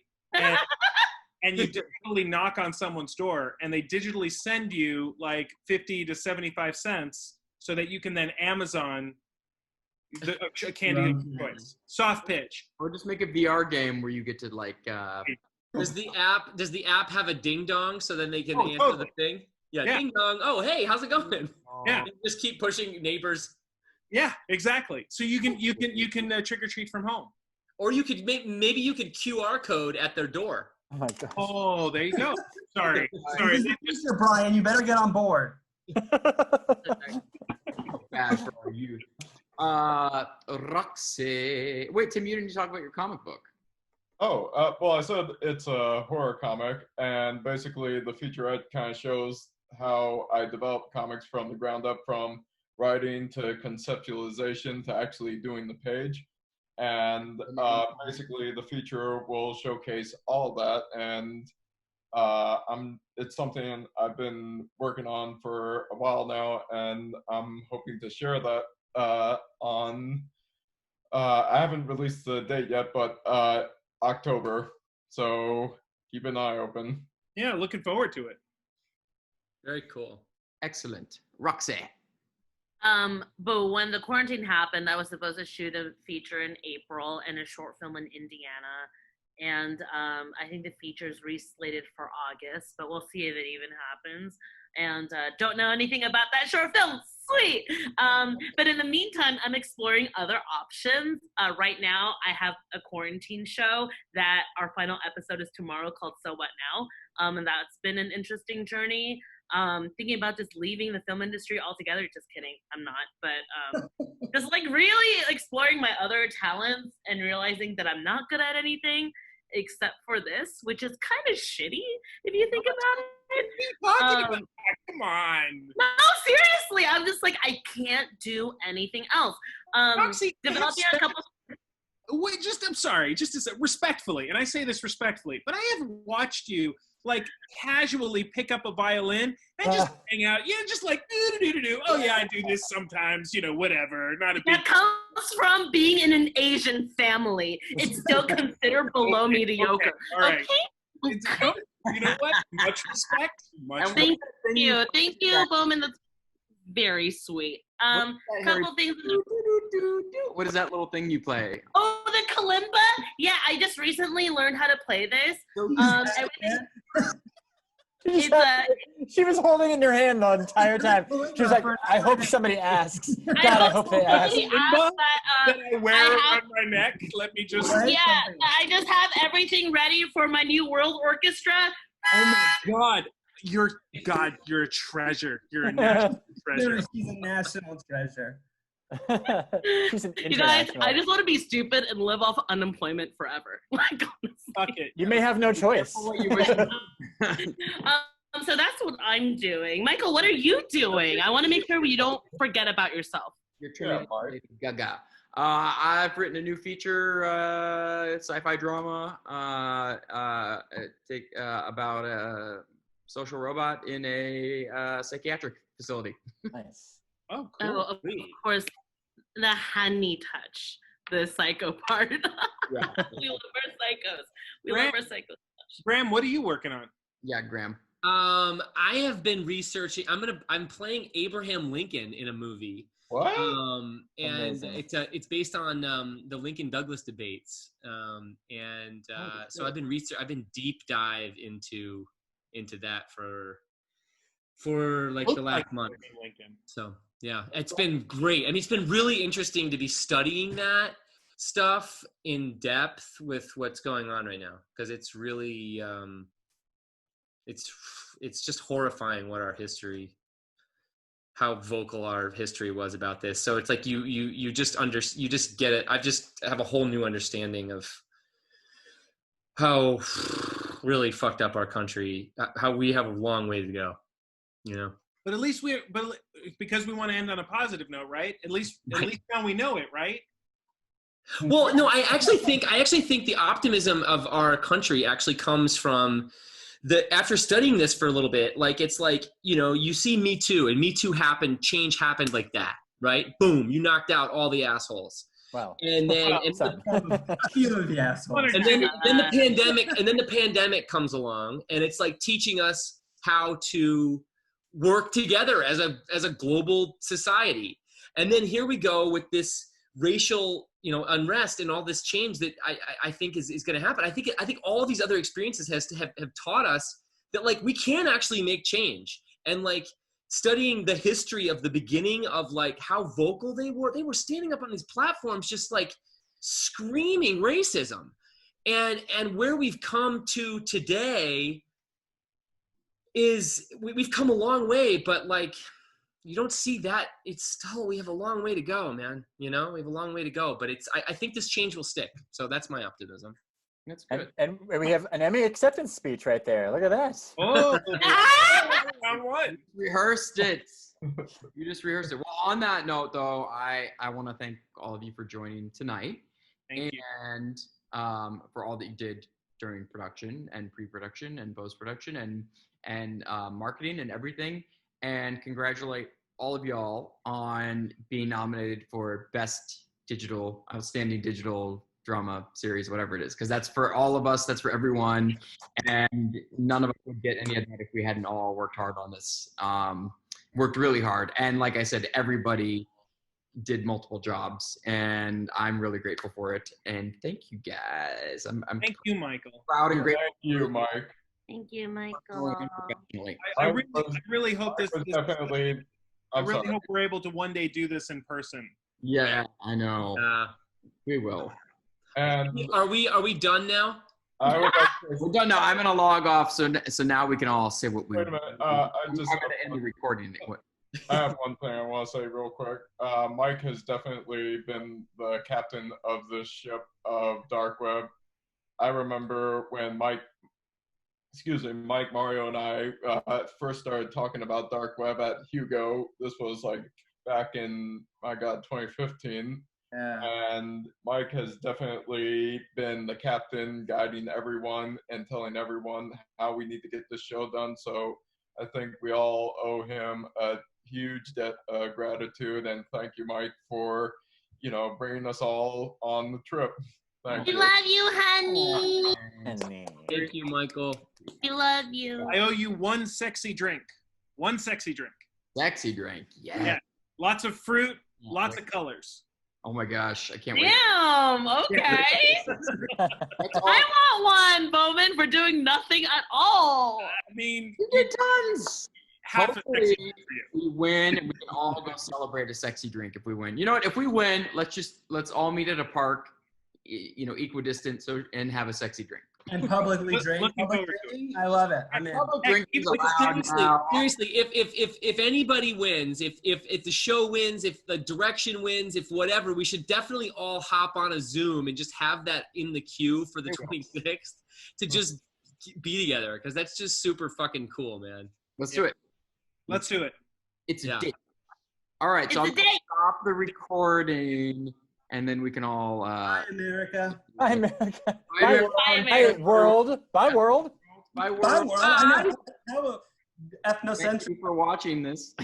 And you digitally knock on someone's door, and they digitally send you like 50 to 75 cents, so that you can then Amazon the candy of your choice. Soft pitch. Or just make a VR game where you get to like. Does the app have a ding dong so then they can answer totally. the thing? Yeah, ding dong. Oh, hey, how's it going? Yeah. And just keep pushing neighbors. Yeah, exactly. So you can trick or treat from home. Or you could maybe you could QR code at their door. Oh my gosh. Oh, there you go. Sorry. Mr. Brian, you better get on board. Bad for our youth. Roxy. Wait, Tim, you didn't talk about your comic book. Oh, well, I said it's a horror comic, and basically the featurette kind of shows how I developed comics from the ground up, from writing to conceptualization to actually doing the page. And basically the feature will showcase all that, and it's something I've been working on for a while now, and I'm hoping to share that on, I haven't released the date yet, but October, so keep an eye open. Yeah, looking forward to it. Very cool. Excellent. Roxy. But when the quarantine happened, I was supposed to shoot a feature in April and a short film in Indiana. And I think the feature is re-slated for August, but we'll see if it even happens. And don't know anything about that short film. Sweet. But in the meantime, I'm exploring other options. Right now, I have a quarantine show that our final episode is tomorrow called So What Now? And that's been an interesting journey. Thinking about just leaving the film industry altogether. Just kidding, I'm not. But just like really exploring my other talents and realizing that I'm not good at anything except for this, which is kind of shitty if you think about it. What are you talking about? Come on. No, seriously, I'm just like, I can't do anything else. Roxy, Developing a couple. Wait, I'm sorry, just to say, respectfully, and I say this respectfully, but I have watched you like casually pick up a violin and just hang out. Yeah, just like do. Oh yeah, I do this sometimes. Whatever. Not a big. That comes from being in an Asian family. It's still considered below mediocre. Okay, all right. Okay. You know what? Much respect. Thank you, Bowman. That's very sweet. Couple things. What is that little thing you play? Oh, the kalimba. Yeah, I just recently learned how to play this. She was holding it in her hand the entire time. She was like, I hope somebody asks. God, I hope they ask. That I wear around my neck. Let me just. Yeah, I just have everything ready for my new world orchestra. Oh my God. You're a treasure. You're a national treasure. She's a national treasure. She's an You guys, I just want to be stupid and live off unemployment forever. Like, fuck it. You may have no choice. So that's what I'm doing. Michael, what are you doing? I want to make sure you don't forget about yourself. You're turning Lady Gaga. I've written a new feature, sci-fi drama, about a social robot in a psychiatric facility. Nice. Oh, cool. Oh, of course, the honey touch, the psycho part. Yeah. We love our psychos. We love our psychos. Graham, what are you working on? Yeah, Graham. I have been researching. I'm playing Abraham Lincoln in a movie. What? And it's based on the Lincoln Douglas debates. So I've been deep dive into that for like the last month. Lincoln. So Yeah, it's been great. I mean, it's been really interesting to be studying that stuff in depth with what's going on right now, because it's really it's just horrifying what our history, how vocal our history was about this. So it's like you just get it. I just have a whole new understanding of how really fucked up our country, how we have a long way to go, you know. But at least because we want to end on a positive note, right? At least now we know it, right? Well, no, I actually think the optimism of our country actually comes from after studying this for a little bit, like, it's like, you know, you see Me Too, and Me Too happened, change happened like that, right? Boom, you knocked out all the assholes. Wow. And then the assholes. And then the pandemic comes along, and it's like teaching us how to work together as a global society. And then here we go with this racial, you know, unrest and all this change that I think is going to happen. I think all of these other experiences have taught us that, like, we can actually make change. And, like, studying the history of the beginning of, like, how vocal they were standing up on these platforms just, like, screaming racism, and where we've come to today is we've come a long way, but, like, you don't see that. It's still, we have a long way to go, man. You know, we have a long way to go, but I think this change will stick. So that's my optimism. That's good. And we have an Emmy acceptance speech right there. Look at that. Oh, on what? Rehearsed it. You just rehearsed it. Well, on that note, though, I want to thank all of you for joining tonight. Thank you. And for all that you did during production and pre-production and post-production and marketing and everything. And congratulate all of y'all on being nominated for Best Outstanding Digital Drama Series, whatever it is. Because that's for all of us, that's for everyone. And none of us would get any of that if we hadn't all worked hard on this. Worked really hard. And like I said, everybody did multiple jobs. And I'm really grateful for it. And thank you guys. I'm Thank you, Michael. proud and grateful. Thank you, Mike. Thank you, Michael. I really hope this. Definitely. I really hope we're able to one day do this in person. Yeah, I know. We will. And are we done now? I would like to, we're done now. I'm gonna log off, so now we can all say what we. wait a minute. I'm gonna end the recording. I have one thing I want to say real quick. Mike has definitely been the captain of this ship of Dark Web. I remember when Mike, Mario, and I first started talking about Dark Web at Hugo. This was like back in, my God, 2015. Yeah. And Mike has definitely been the captain, guiding everyone and telling everyone how we need to get this show done. So I think we all owe him a huge debt of gratitude. And thank you, Mike, for, you know, bringing us all on the trip. Thank We you. love you, honey. Thank you, Michael. We love you. I owe you one sexy drink. One sexy drink. Sexy drink. Yeah. Yeah. Lots of fruit, lots of colors. Oh my gosh, I can't wait. Damn, okay. I want one, Bowman, for doing nothing at all. I mean, You did tons. half a Hopefully sexy drink for you. we win, and we can all go celebrate a sexy drink if we win. You know what? If we win, let's all meet at a park, you know, equidistant, and have a sexy drink. And publicly drink. Looking Public forward to it. drinking? I love it. I'm in. Public drink is allowed Seriously, now. if anybody wins, if the show wins, if the direction wins, if whatever, we should definitely all hop on a Zoom and just have that in the queue for the 26th to just be together, because that's just super fucking cool, man. Let's do it. Let's do it. It's a Yeah. date. All right, so It's I'm a gonna date. stop the recording, and then we can all. Bye, America. Bye, America. Bye, Bye, everyone. Bye, world. Bye, world. Bye, Bye, world. world. I know. Ethnocentric. Thank you for watching this.